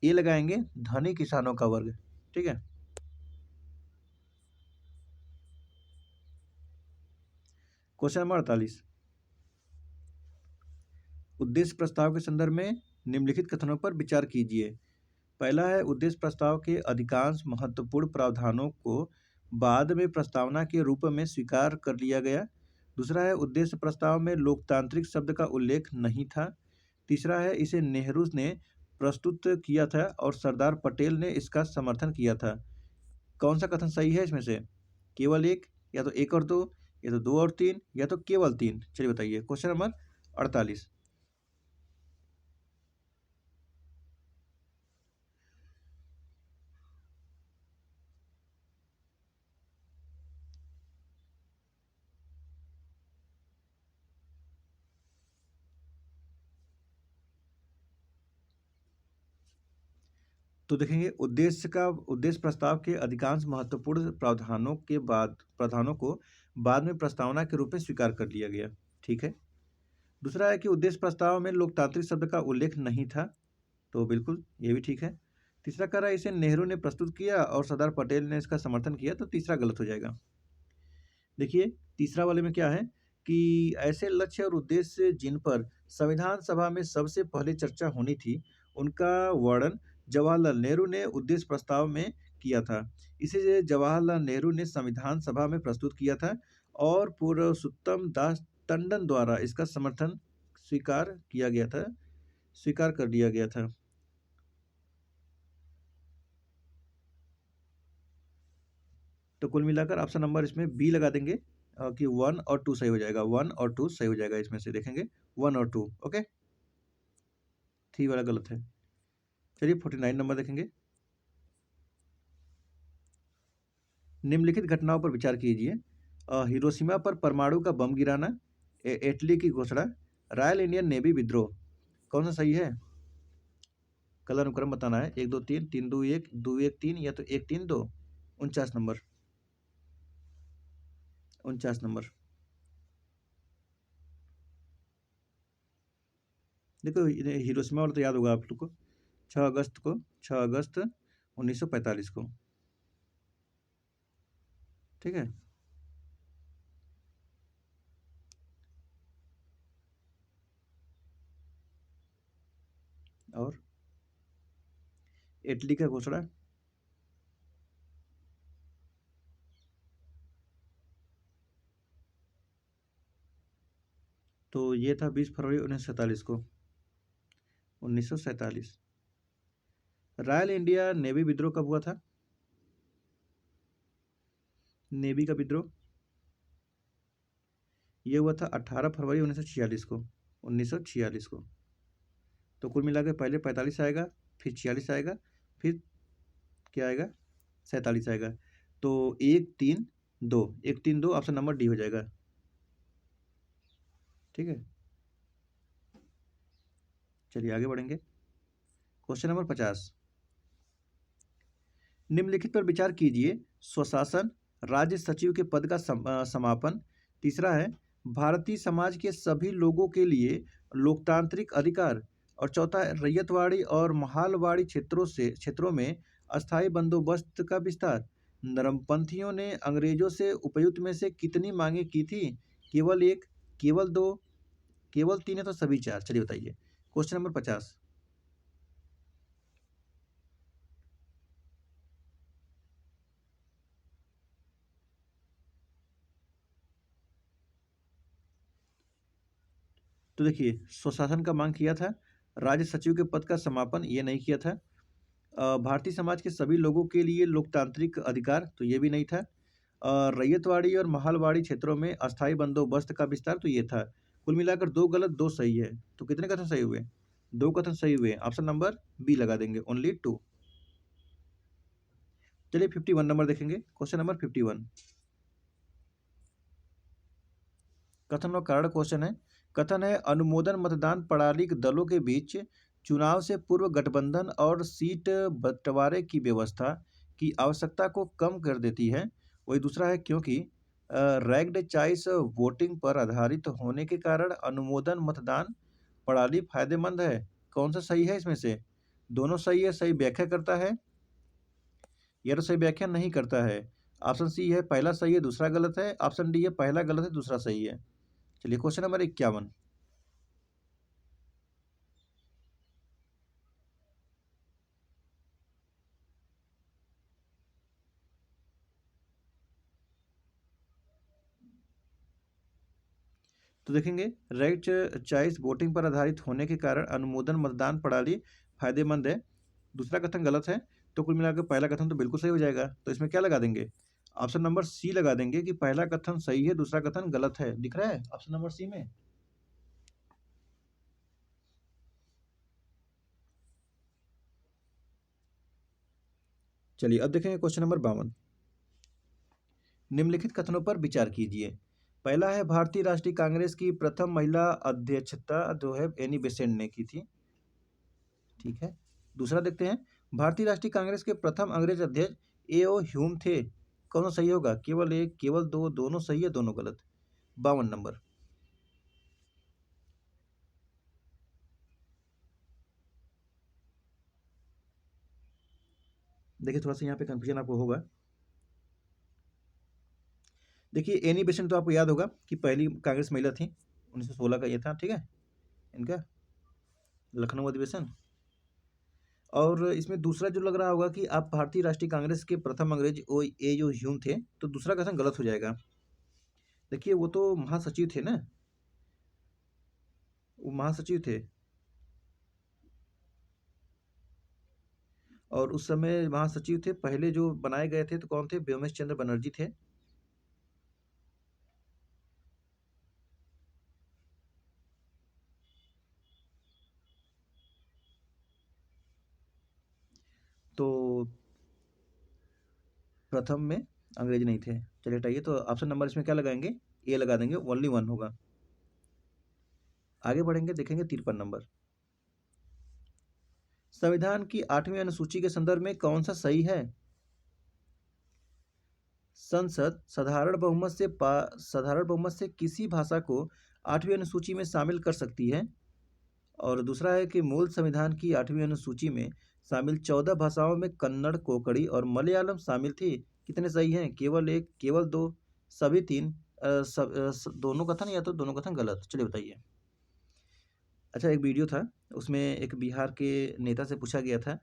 ए लगाएंगे, धनी किसानों का वर्ग। ठीक है, क्वेश्चन नंबर 48। उद्देश्य प्रस्ताव के संदर्भ में निम्नलिखित कथनों पर विचार कीजिए। पहला है, उद्देश्य प्रस्ताव के अधिकांश महत्वपूर्ण प्रावधानों को बाद में प्रस्तावना के रूप में स्वीकार कर लिया गया। दूसरा है, उद्देश्य प्रस्ताव में लोकतांत्रिक शब्द का उल्लेख नहीं था। तीसरा है, इसे नेहरू ने प्रस्तुत किया था और सरदार पटेल ने इसका समर्थन किया था। कौन सा कथन सही है इसमें से? केवल एक, या तो एक और दो, या तो दो और तीन, या तो केवल तीन। चलिए बताइए। Question number 48। तो देखेंगे, उद्देश्य प्रस्ताव के अधिकांश महत्वपूर्ण प्रावधानों को बाद में प्रस्तावना के रूप में स्वीकार कर लिया गया। ठीक है। दूसरा है कि उद्देश्य प्रस्ताव में लोकतांत्रिक शब्द का उल्लेख नहीं था। तो बिल्कुल ये भी ठीक है। तीसरा कह रहा है, इसे नेहरू ने प्रस्तुत किया और सरदार पटेल ने इसका समर्थन किया। तो तीसरा गलत हो जाएगा। देखिए, तीसरा वाले में क्या है कि ऐसे लक्ष्य और उद्देश्य जिन पर संविधान सभा में सबसे पहले चर्चा होनी थी, उनका वर्णन जवाहरलाल नेहरू ने उद्देश्य प्रस्ताव में किया था। इसे जवाहरलाल नेहरू ने संविधान सभा में प्रस्तुत किया था और पुरुषोत्तम दास टंडन द्वारा इसका समर्थन स्वीकार कर लिया गया था। तो कुल मिलाकर ऑप्शन नंबर इसमें बी लगा देंगे कि 1 और 2 सही हो जाएगा। 1 और 2 सही हो जाएगा। इसमें से देखेंगे 1 और 2। ओके, 3 वाला गलत है। चलिए 49 नंबर देखेंगे। निम्नलिखित घटनाओं पर विचार कीजिए। हिरोशिमा पर परमाणु का बम गिराना, इटली की घोषणा, रॉयल इंडियन नेवी विद्रोह। कौन सा सही है? कल अनुक्रम बताना है। 1 2 3, 3 2 1, 2 1 3, या तो 1 3 2। 49 नंबर। 49 नंबर। देखो, हिरोशिमा वाला तो याद होगा आप लोग को। 6 अगस्त 1945 को। ठीक है। और इटली का घोषणा तो ये था 20 फरवरी 1947 को। 1947। रॉयल इंडिया नेवी विद्रोह कब हुआ था? नेवी का विद्रोह ये हुआ था 18 फरवरी 1946 को। 1946 को। तो कुल मिलाकर पहले 45 आएगा, फिर 46 आएगा, फिर क्या आएगा? 47 आएगा। तो 1 3 2, 1 3 2 ऑप्शन नंबर डी हो जाएगा। ठीक है, चलिए आगे बढ़ेंगे। Question number 50। निम्नलिखित पर विचार कीजिए। स्वशासन, राज्य सचिव के पद का समापन। तीसरा है, भारतीय समाज के सभी लोगों के लिए लोकतांत्रिक अधिकार। और चौथा है, रैयतवाड़ी और महालवाड़ी क्षेत्रों में अस्थायी बंदोबस्त का विस्तार। नरमपंथियों ने अंग्रेजों से उपयुक्त में से कितनी मांगे की थी? केवल एक, केवल दो, केवल 3 है तो सभी 4। चलिए बताइए। Question number 50। तो देखिए, स्वशासन का मांग किया था। राज्य सचिव के पद का समापन, ये नहीं किया था। भारतीय समाज के सभी लोगों के लिए लोकतांत्रिक अधिकार, तो ये भी नहीं था। रैयतवाड़ी और महलवाड़ी क्षेत्रों में अस्थायी बंदोबस्त का विस्तार, तो ये था। कुल मिलाकर 2 गलत 2 सही है। तो कितने कथन सही हुए? 2 कथन सही हुए। ऑप्शन नंबर बी लगा देंगे, ओनली 2। चलिए 51 नंबर देखेंगे। Question number 51। कथन और कारण क्वेश्चन है। कथन है, अनुमोदन मतदान प्रणाली दलों के बीच चुनाव से पूर्व गठबंधन और सीट बंटवारे की व्यवस्था की आवश्यकता को कम कर देती है। वही दूसरा है, क्योंकि रैग्ड चॉइस वोटिंग पर आधारित होने के कारण अनुमोदन मतदान प्रणाली फायदेमंद है। कौन सा सही है इसमें से? दोनों सही है। सही व्याख्या करता है या तो सही व्याख्या नहीं करता है। ऑप्शन सी है पहला सही है दूसरा गलत है। ऑप्शन डी है पहला गलत है दूसरा सही है। चलिए क्वेश्चन नंबर 51। तो देखेंगे, राइट चॉइस वोटिंग पर आधारित होने के कारण अनुमोदन मतदान प्रणाली फायदेमंद है। दूसरा कथन गलत है। तो कुल मिलाकर पहला कथन तो बिल्कुल सही हो जाएगा। तो इसमें क्या लगा देंगे? ऑप्शन नंबर सी लगा देंगे कि पहला कथन सही है दूसरा कथन गलत है। दिख रहा है ऑप्शन नंबर सी में? चलिए अब देखेंगे क्वेश्चन नंबर 52। निम्नलिखित कथनों पर विचार कीजिए। पहला है, भारतीय राष्ट्रीय कांग्रेस की प्रथम महिला अध्यक्षता जो है एनी बेसेंट ने की थी। ठीक है। दूसरा देखते हैं, भारतीय राष्ट्रीय कांग्रेस के प्रथम अंग्रेज अध्यक्ष एओ ह्यूम थे। कौन सा सही होगा? केवल एक, केवल दो, दोनों सही है दोनों गलत। 52 नंबर। देखिए थोड़ा सा यहाँ पे कंफ्यूजन आपको होगा। देखिए एनी बेसेंट तो आपको याद होगा कि पहली कांग्रेस महिला थी। 1916 का ये था, ठीक है, इनका लखनऊ अधिवेशन। और इसमें दूसरा जो लग रहा होगा कि आप भारतीय राष्ट्रीय कांग्रेस के प्रथम अंग्रेज ओ ए जो ह्यूम थे, तो दूसरा कथन गलत हो जाएगा। देखिए वो तो महासचिव थे ना, वो महासचिव थे। और उस समय महासचिव थे, पहले जो बनाए गए थे तो कौन थे? व्योमेश चंद्र बनर्जी थे। तो प्रथम में अंग्रेज नहीं थे। चलिए हटाइए। तो ऑप्शन नंबर इसमें क्या लगाएंगे? ए लगा देंगे, ओनली 1 होगा। आगे बढ़ेंगे, देखेंगे 53 नंबर। संविधान की 8वीं अनुसूची के संदर्भ में कौन सा सही है? संसद साधारण बहुमत से किसी भाषा को 8वीं अनुसूची में शामिल कर सकती है। और दूसरा है कि मूल संविधान की 8वीं अनुसूची में शामिल 14 भाषाओं में कन्नड़, कोंकणी और मलयालम शामिल थी। कितने सही हैं? केवल एक, केवल दो, सभी तीन, दोनों कथन या तो दोनों कथन गलत। चलिए बताइए। अच्छा, एक वीडियो था, उसमें एक बिहार के नेता से पूछा गया था।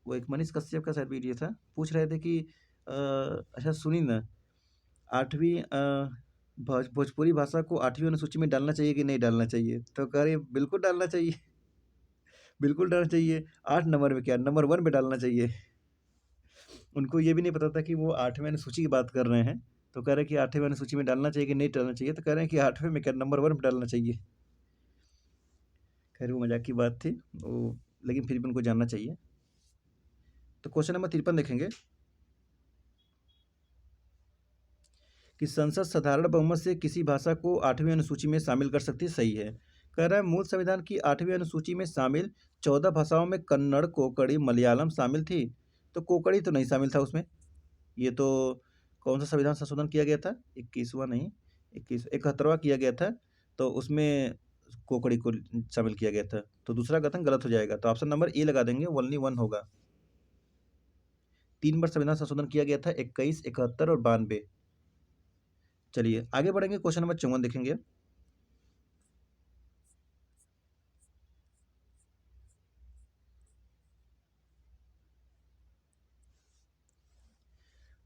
वो एक मनीष कश्यप का शायद वीडियो था। पूछ रहे थे कि अच्छा सुनिए ना, 8वीं भोजपुरी भाषा को 8वीं अनुसूची में डालना चाहिए कि नहीं डालना चाहिए? तो कह रहे बिल्कुल डालना चाहिए। बिल्कुल डालना चाहिए। 8 नंबर में क्या, नंबर 1 पे डालना चाहिए। उनको ये भी नहीं पता था कि वो 8वें अनुसूची की बात कर रहे हैं। तो कह रहे हैं कि 8वें अनुसूची में डालना चाहिए कि नहीं डालना चाहिए? तो कह रहे हैं कि 8वें में क्या, नंबर 1 पे डालना चाहिए। खैर वो मजाक की बात थी वो, लेकिन फिर भी उनको जानना चाहिए। तो क्वेश्चन नंबर 53 देखेंगे कि संसद साधारण बहुमत से किसी भाषा को 8वीं अनुसूची में शामिल कर सकती है। सही है। कह रहा है मूल संविधान की 8वीं अनुसूची में शामिल 14 भाषाओं में कन्नड़, कोंकणी, मलयालम शामिल थी। तो कोंकणी तो नहीं शामिल था उसमें। ये तो कौन सा संविधान संशोधन किया गया था? 21वां नहीं, 71वां किया गया था। तो उसमें कोंकणी को शामिल किया गया था। तो दूसरा कथन गलत हो जाएगा। तो ऑप्शन नंबर ए लगा देंगे, ओनली 1 होगा। 3 बार संविधान संशोधन किया गया था, 21, 71 और 92। चलिए आगे बढ़ेंगे, क्वेश्चन नंबर 54 देखेंगे।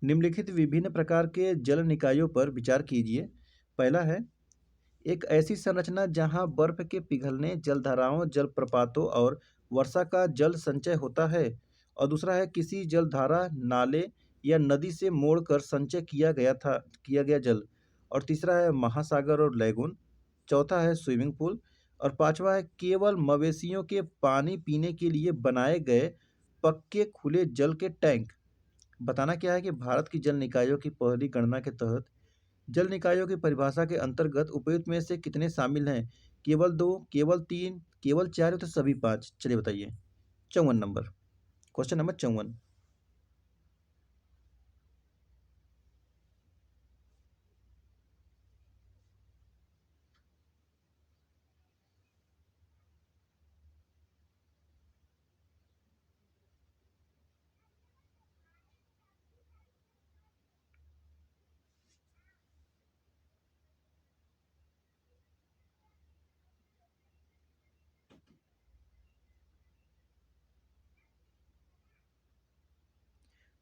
निम्नलिखित विभिन्न प्रकार के जल निकायों पर विचार कीजिए। पहला है एक ऐसी संरचना जहां बर्फ के पिघलने, जलधाराओं, जलप्रपातों और वर्षा का जल संचय होता है। और दूसरा है किसी जलधारा, नाले या नदी से मोड़कर संचय किया गया जल। और तीसरा है महासागर और लैगून। चौथा है स्विमिंग पूल। और पांचवा है केवल मवेशियों के पानी पीने के लिए बनाए गए पक्के खुले जल के टैंक। बताना क्या है कि भारत की जल निकायों की पहली गणना के तहत जल निकायों की परिभाषा के अंतर्गत उपयुक्त में से कितने शामिल हैं? केवल 2, केवल 3, केवल 4 या तो सभी 5? चलिए बताइए। 54 नंबर, क्वेश्चन नंबर 54।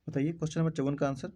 बताइए क्वेश्चन नंबर 54 का आंसर।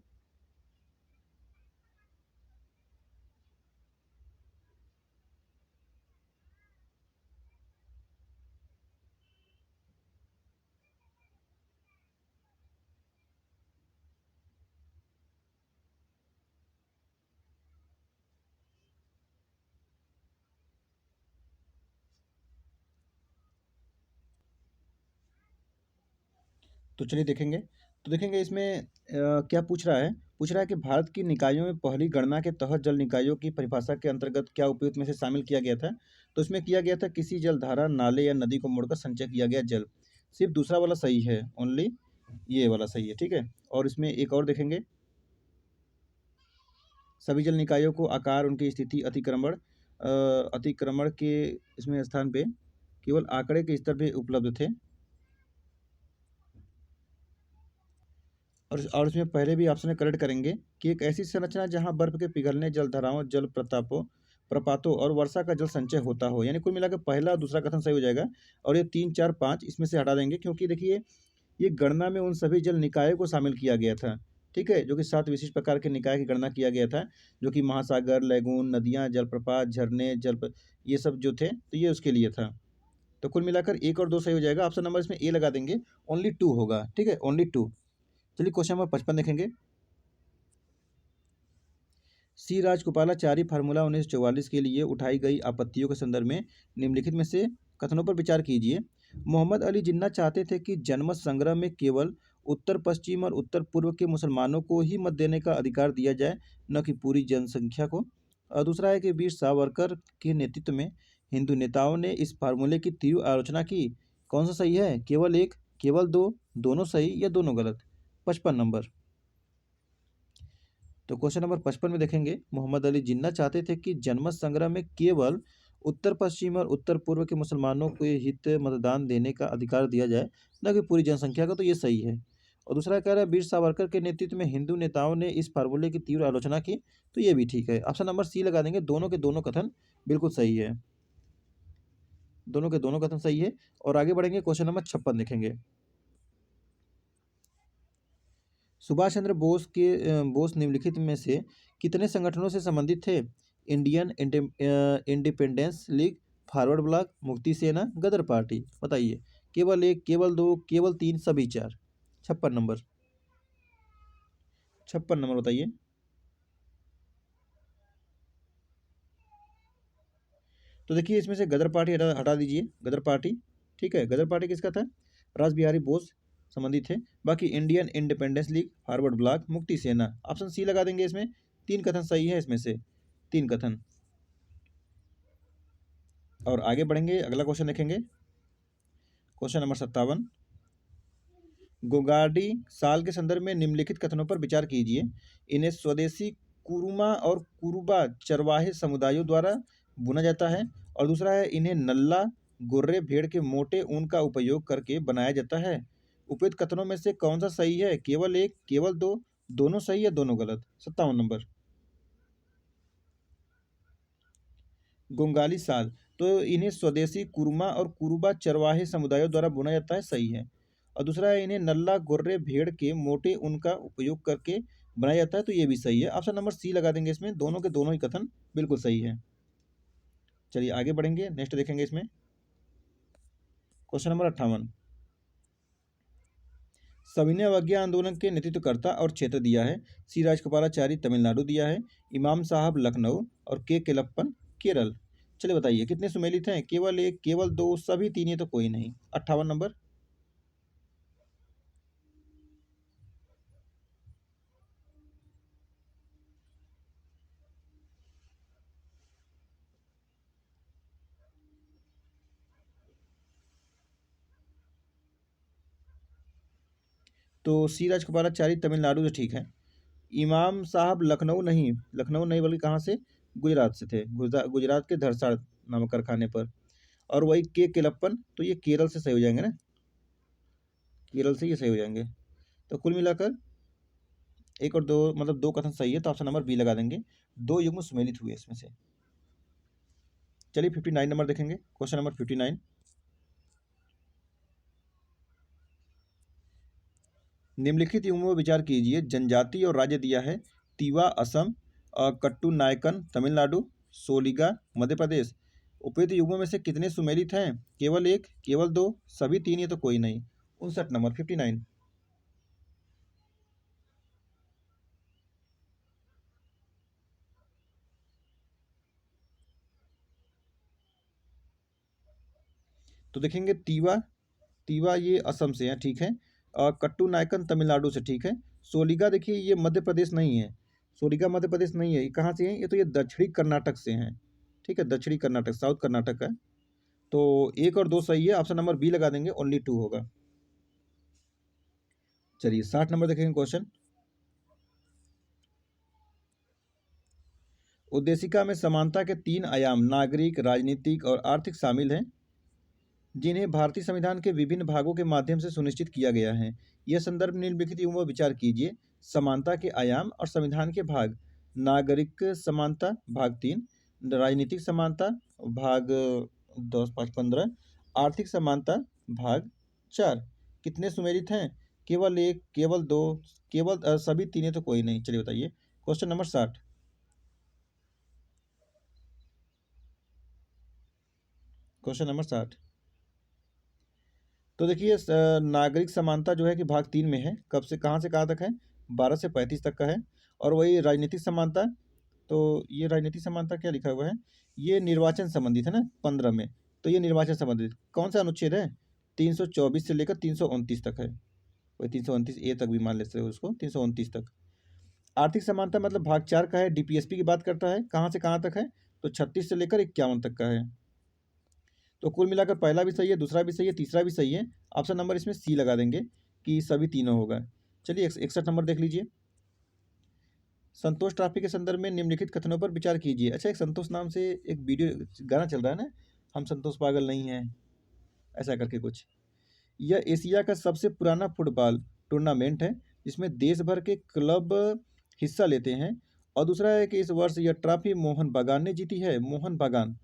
तो चलिए देखेंगे। तो देखेंगे इसमें क्या पूछ रहा है। पूछ रहा है कि भारत की निकायों में पहली गणना के तहत जल निकायों की परिभाषा के अंतर्गत क्या उपयुक्त में से शामिल किया गया था। तो इसमें किया गया था किसी जलधारा, नाले या नदी को मोड़कर संचय किया गया जल। सिर्फ दूसरा वाला सही है, ओनली ये वाला सही है, ठीक है। और इसमें एक और देखेंगे, सभी जल निकायों को आकार, उनकी स्थिति, अतिक्रमण के इसमें स्थान पे केवल आंकड़े के स्तर पे उपलब्ध थे। और इसमें पहले भी ऑप्शन में करेक्ट करेंगे कि एक ऐसी संरचना जहां बर्फ के पिघलने, जलधाराओं, प्रपातों और वर्षा का जल संचय होता हो। यानी कुल मिलाकर पहला और दूसरा कथन सही हो जाएगा। और ये 3, 4, 5 इसमें से हटा देंगे, क्योंकि देखिए ये गणना में उन सभी जल निकायों को शामिल किया गया था, ठीक है, जो कि 7 विशिष्ट प्रकार के निकाय की गणना किया गया था, जो कि महासागर, लैगून, नदियाँ, जलप्रपात, झरने, ये सब जो थे, तो ये उसके लिए था। तो कुल मिलाकर 1 और 2 सही हो जाएगा। ऑप्शन नंबर इसमें ए लगा देंगे, ओनली 2 होगा, ठीक है, ओनली 2। चलिए क्वेश्चन नंबर 55 देखेंगे। सी राजगोपालाचारी फार्मूला 1944 के लिए उठाई गई आपत्तियों के संदर्भ में निम्नलिखित में से कथनों पर विचार कीजिए। मोहम्मद अली जिन्ना चाहते थे कि जनमत संग्रह में केवल उत्तर पश्चिम और उत्तर पूर्व के मुसलमानों को ही मत देने का अधिकार दिया जाए, न कि पूरी जनसंख्या को। और दूसरा है कि वीर सावरकर के नेतृत्व में हिंदू नेताओं ने इस फार्मूले की तीव्र आलोचना की। कौन सा सही है? केवल 1, केवल 2, दोनों सही या दोनों गलत? 55 नंबर। तो क्वेश्चन नंबर 55 में देखेंगे, मोहम्मद अली जिन्ना चाहते थे कि जनमत संग्रह में केवल उत्तर पश्चिम और उत्तर पूर्व के मुसलमानों को हित मतदान देने का अधिकार दिया जाए, न कि पूरी जनसंख्या का। तो ये सही है। और दूसरा कह रहा है वीर सावरकर के नेतृत्व में हिंदू नेताओं ने इस फार्मूले की तीव्र आलोचना की। तो ये भी ठीक है। ऑप्शन नंबर सी लगा देंगे। दोनों के दोनों कथन बिल्कुल सही है, दोनों के दोनों कथन सही है। और आगे बढ़ेंगे, क्वेश्चन नंबर 56 देखेंगे। सुभाष चंद्र बोस निम्नलिखित में से कितने संगठनों से संबंधित थे? Indian independence league, forward block, मुक्ति सेना, गदर पार्टी? बताइए। केवल 1, केवल 2, केवल 3, सभी 4? 56 नंबर, 56 नंबर बताइए। तो देखिए इसमें से गदर पार्टी हटा हटा दीजिए, गदर पार्टी, ठीक है। गदर पार्टी किसका था? रास बिहारी बोस संबंधित थे। बाकी Indian independence league, forward block, मुक्ति सेना, ऑप्शन सी लगा देंगे। इसमें 3 कथन सही है, इसमें से 3 कथन। और आगे बढ़ेंगे, अगला क्वेश्चन देखेंगे, क्वेश्चन नंबर 57। गोगार्डी साल के संदर्भ में निम्नलिखित कथनों पर विचार कीजिए। इन्हें स्वदेशी कुरुमा और कुरुबा चरवाहे समुदायों द्वारा बुना जाता है। और दूसरा है इन्हें नल्ला गोर्रे भेड़ के मोटे ऊन का उपयोग करके बनाया जाता है। उपयुक्त कथनों में से कौन सा सही है? केवल 1, केवल 2, दोनों सही या दोनों गलत? 57 नंबर। गोंगाली साल, तो इन्हें स्वदेशी कुरुमा और कुरुबा चरवाहे समुदायों द्वारा बुना जाता है, सही है। और दूसरा है इन्हें नल्ला गोर्रे भेड़ के मोटे ऊन का उपयोग करके बनाया जाता है, तो ये भी सही है। ऑप्शन नंबर सी लगा देंगे इसमें, दोनों के दोनों ही कथन बिल्कुल सही है। चलिए आगे बढ़ेंगे, नेक्स्ट देखेंगे इसमें क्वेश्चन नंबर 58। सविनय अवज्ञा आंदोलन के नेतृत्वकर्ता और क्षेत्र दिया है। सी राजगोपालाचारी तमिलनाडु दिया है, इमाम साहब लखनऊ और के केलप्पन केरल। चलिए बताइए कितने सुमेलित हैं? केवल एक, केवल दो, सभी तीन, ये तो कोई नहीं। 58 नंबर। तो सी राजगोपालाचारी तमिलनाडु से ठीक है। इमाम साहब लखनऊ नहीं, लखनऊ नहीं बल्कि कहाँ से, गुजरात से थे, गुजरात के धरसाड़ नामक कारखाने पर। और वही के केलप्पन, तो ये केरल से सही हो जाएंगे ना, केरल से ये सही हो जाएंगे। तो कुल मिलाकर एक और दो, मतलब दो कथन सही है, तो ऑप्शन नंबर बी लगा देंगे। दो युग्म सुमेलित हुए इसमें से। चलिए 59 नंबर देखेंगे, क्वेश्चन नंबर 59। निम्नलिखित युग्मों पर विचार कीजिए। जनजाति और राज्य दिया है, तिवा असम, कट्टू नायकन तमिलनाडु, सोलिगा मध्य प्रदेश। उपयुक्त युग्मों में से कितने सुमेलित हैं? केवल एक, केवल दो, सभी तीन, ये तो कोई नहीं। 59 नंबर 59। तो देखेंगे तीवा, तीवा ये असम से है, ठीक है। कट्टू नायकन तमिलनाडु से, ठीक है। सोलिगा देखिए ये मध्य प्रदेश नहीं है, सोलिगा मध्य प्रदेश नहीं है, ये कहाँ से है? ये तो ये दक्षिणी कर्नाटक से हैं, ठीक है, दक्षिणी कर्नाटक, साउथ कर्नाटक है। तो एक और दो सही है, ऑप्शन नंबर बी लगा देंगे, ओनली टू होगा। चलिए 60 नंबर देखेंगे क्वेश्चन। उद्देशिका में समानता के तीन आयाम नागरिक, राजनीतिक और आर्थिक शामिल हैं, जिन्हें भारतीय संविधान के विभिन्न भागों के माध्यम से सुनिश्चित किया गया है। यह संदर्भ निम्नलिखित युग्मों पर विचार कीजिए। समानता के आयाम और संविधान के भाग। नागरिक समानता भाग 3, राजनीतिक समानता भाग 10, 5, 15, आर्थिक समानता भाग 4। कितने सुमेलित हैं? केवल एक, केवल दो, केवल सभी तीन, है तो कोई नहीं। चलिए बताइए क्वेश्चन नंबर 60। Question number 60। तो देखिए नागरिक समानता जो है कि भाग 3 में है, कब से कहाँ से कहाँ तक है? 12 से 35 तक का है। और वही राजनीतिक समानता, तो ये राजनीतिक समानता क्या लिखा हुआ है? ये निर्वाचन संबंधित है ना, 15 में। तो ये निर्वाचन संबंधित कौन सा अनुच्छेद है? 324 से लेकर 329 तक है, वही 329 ए तक भी मान लेते हो उसको, 329 तक। आर्थिक समानता मतलब भाग 4 का है, डीपीएसपी की बात करता है, कहाँ से कहाँ तक है? तो 36 से लेकर 51 तक का है। तो कुल मिलाकर पहला भी सही है, दूसरा भी सही है, तीसरा भी सही है। ऑप्शन नंबर इसमें सी लगा देंगे कि सभी तीनों होगा। चलिए 61 नंबर देख लीजिए। संतोष ट्रॉफी के संदर्भ में निम्नलिखित कथनों पर विचार कीजिए। अच्छा, एक संतोष नाम से एक वीडियो गाना चल रहा है ना, हम संतोष पागल नहीं हैं, ऐसा करके कुछ। यह एशिया का सबसे पुराना फुटबॉल टूर्नामेंट है, जिसमें देश भर के क्लब हिस्सा लेते हैं। और दूसरा है कि इस वर्ष यह ट्रॉफी मोहन बागान ने जीती है, मोहन बागान।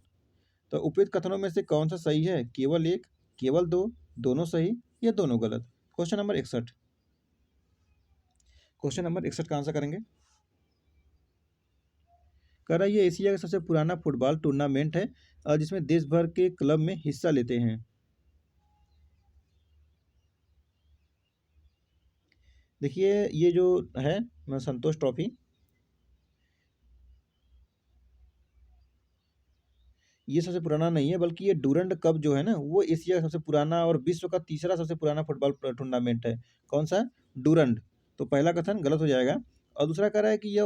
तो उपयुक्त कथनों में से कौन सा सही है? केवल एक, केवल दो, दोनों सही या दोनों गलत? Question number 61। क्वेश्चन नंबर 61 का आंसर करेंगे। कह रहा है ये एशिया का सबसे पुराना फुटबॉल टूर्नामेंट है, जिसमें देश भर के क्लब में हिस्सा लेते हैं। देखिए ये जो है संतोष ट्रॉफी, ये सबसे पुराना नहीं है, बल्कि ये डूरंड कप जो है ना, वो एशिया का सबसे पुराना और विश्व का तीसरा सबसे पुराना फुटबॉल टूर्नामेंट है। कौन सा? डूरंड। तो पहला कथन गलत हो जाएगा। और दूसरा कह रहा है कि यह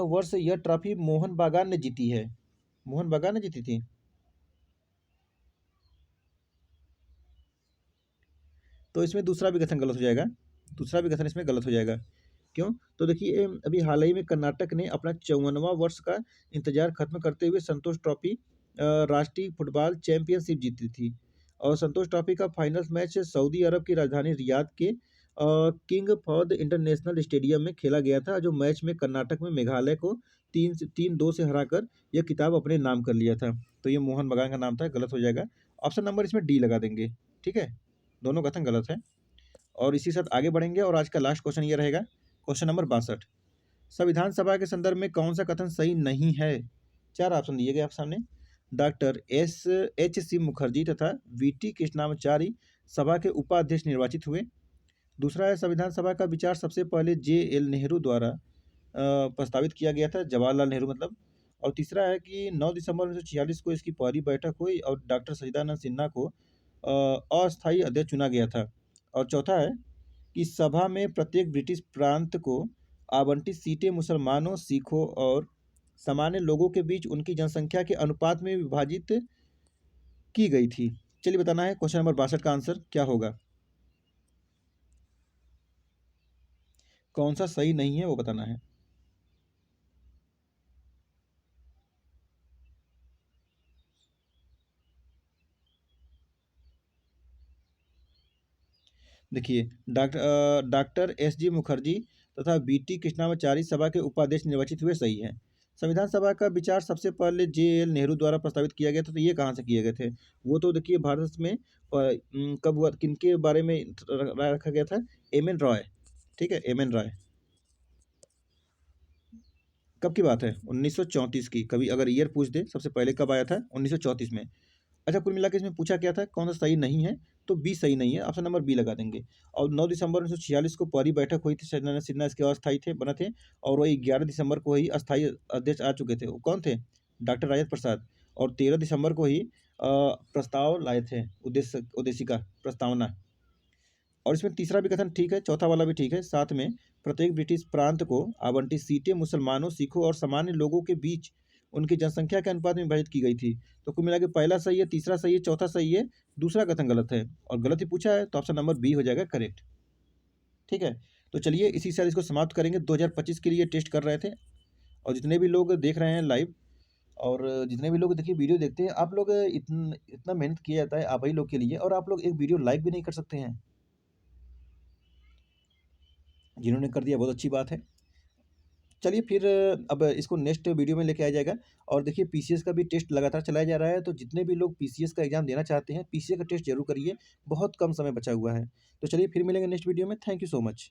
वर्ष यह ट्रॉफी मोहन बागान ने जीती है, मोहन बागान ने जीती थी। तो इसमें दूसरा भी कथन गलत हो जाएगा, दूसरा भी कथन इसमें गलत हो जाएगा। क्यों? तो देखिए अभी हाल ही में कर्नाटक ने अपना 54वां वर्ष का इंतजार खत्म करते हुए संतोष ट्रॉफी राष्ट्रीय फुटबॉल चैंपियनशिप जीती थी। और संतोष ट्रॉफी का फाइनल मैच सऊदी अरब की राजधानी रियाद के किंग फहद इंटरनेशनल स्टेडियम में खेला गया था, जो मैच में कर्नाटक में मेघालय को 3-2 से हराकर यह खिताब अपने नाम कर लिया था। तो ये मोहन बगान का नाम था, गलत हो जाएगा। ऑप्शन नंबर इसमें डी लगा देंगे, ठीक है, दोनों कथन गलत है। और इसी साथ आगे बढ़ेंगे और आज का लास्ट क्वेश्चन ये रहेगा, क्वेश्चन नंबर 62। संविधान सभा के संदर्भ में कौन सा कथन सही नहीं है? 4 ऑप्शन दिए गए आप सामने। डॉक्टर एच सी मुखर्जी तथा वीटी कृष्णामाचारी सभा के उपाध्यक्ष निर्वाचित हुए। दूसरा है, संविधान सभा का विचार सबसे पहले जे.एल. नेहरू द्वारा प्रस्तावित किया गया था, जवाहरलाल नेहरू मतलब। और तीसरा है कि 9 दिसंबर 1946 को इसकी पहली बैठक हुई और डॉक्टर सच्चिदानंद सिन्हा को अस्थायी अध्यक्ष चुना गया था। और चौथा है कि सभा में प्रत्येक ब्रिटिश प्रांत को आवंटित सीटें मुसलमानों, सिखों और सामान्य लोगों के बीच उनकी जनसंख्या के अनुपात में विभाजित की गई थी। चलिए बताना है क्वेश्चन नंबर 62 का आंसर क्या होगा, कौन सा सही नहीं है वो बताना है। देखिए, डॉक्टर एस.जी. मुखर्जी तथा बी.टी. कृष्णामाचारी सभा के उपाध्यक्ष निर्वाचित हुए, सही है। संविधान सभा का विचार सबसे पहले जे.एल. नेहरू द्वारा प्रस्तावित किया गया था, तो ये कहाँ से किए गए थे? वो तो देखिए भारत में कब हुआ, किनके बारे में राय रखा गया था? एम.एन. रॉय, ठीक है, एम.एन. रॉय। कब की बात है? 1934 की। कभी अगर ईयर पूछ दे सबसे पहले कब आया था? 1934 में। अच्छा, कुल मिला के इसमें पूछा क्या था, कौन सा सही नहीं है? तो बी सही नहीं है, ऑप्शन नंबर बी लगा देंगे। और 9 दिसंबर 1946 को पहली बैठक हुई थी, सच्चिदानंद सिन्हा इसके अस्थायी थे, बने थे। और वही 11 दिसंबर को ही अस्थायी अध्यक्ष आ चुके थे। वो कौन थे? डॉक्टर राजेंद्र प्रसाद। और 13 दिसंबर को ही प्रस्ताव लाए थे, उद्देशिका प्रस्तावना। और इसमें तीसरा भी कथन ठीक है, चौथा वाला भी ठीक है। साथ में प्रत्येक ब्रिटिश प्रांत को आवंटित सीटें मुसलमानों, सिखों और सामान्य लोगों के बीच उनकी जनसंख्या के अनुपात में विभाजित की गई थी। तो कुल मिला के पहला सही है, तीसरा सही है, चौथा सही है, दूसरा कथन गलत है। और गलत ही पूछा है तो ऑप्शन नंबर बी हो जाएगा करेक्ट। ठीक है, तो चलिए इसी के साथ इसको समाप्त करेंगे। 2025 के लिए टेस्ट कर रहे थे, और जितने भी लोग देख रहे हैं लाइव, और जितने भी लोग देखिए वीडियो देखते हैं, आप लोग इतना मेहनत किया जाता है आप ही लोग के लिए, और आप लोग एक वीडियो लाइक भी नहीं कर सकते हैं। जिन्होंने कर दिया बहुत अच्छी बात है। चलिए फिर अब इसको नेक्स्ट वीडियो में लेके आया जाएगा। और देखिए पीसीएस का भी टेस्ट लगातार चलाया जा रहा है, तो जितने भी लोग पीसीएस का एग्जाम देना चाहते हैं, पीसीएस का टेस्ट जरूर करिए, बहुत कम समय बचा हुआ है। तो चलिए फिर मिलेंगे नेक्स्ट वीडियो में। Thank you so much.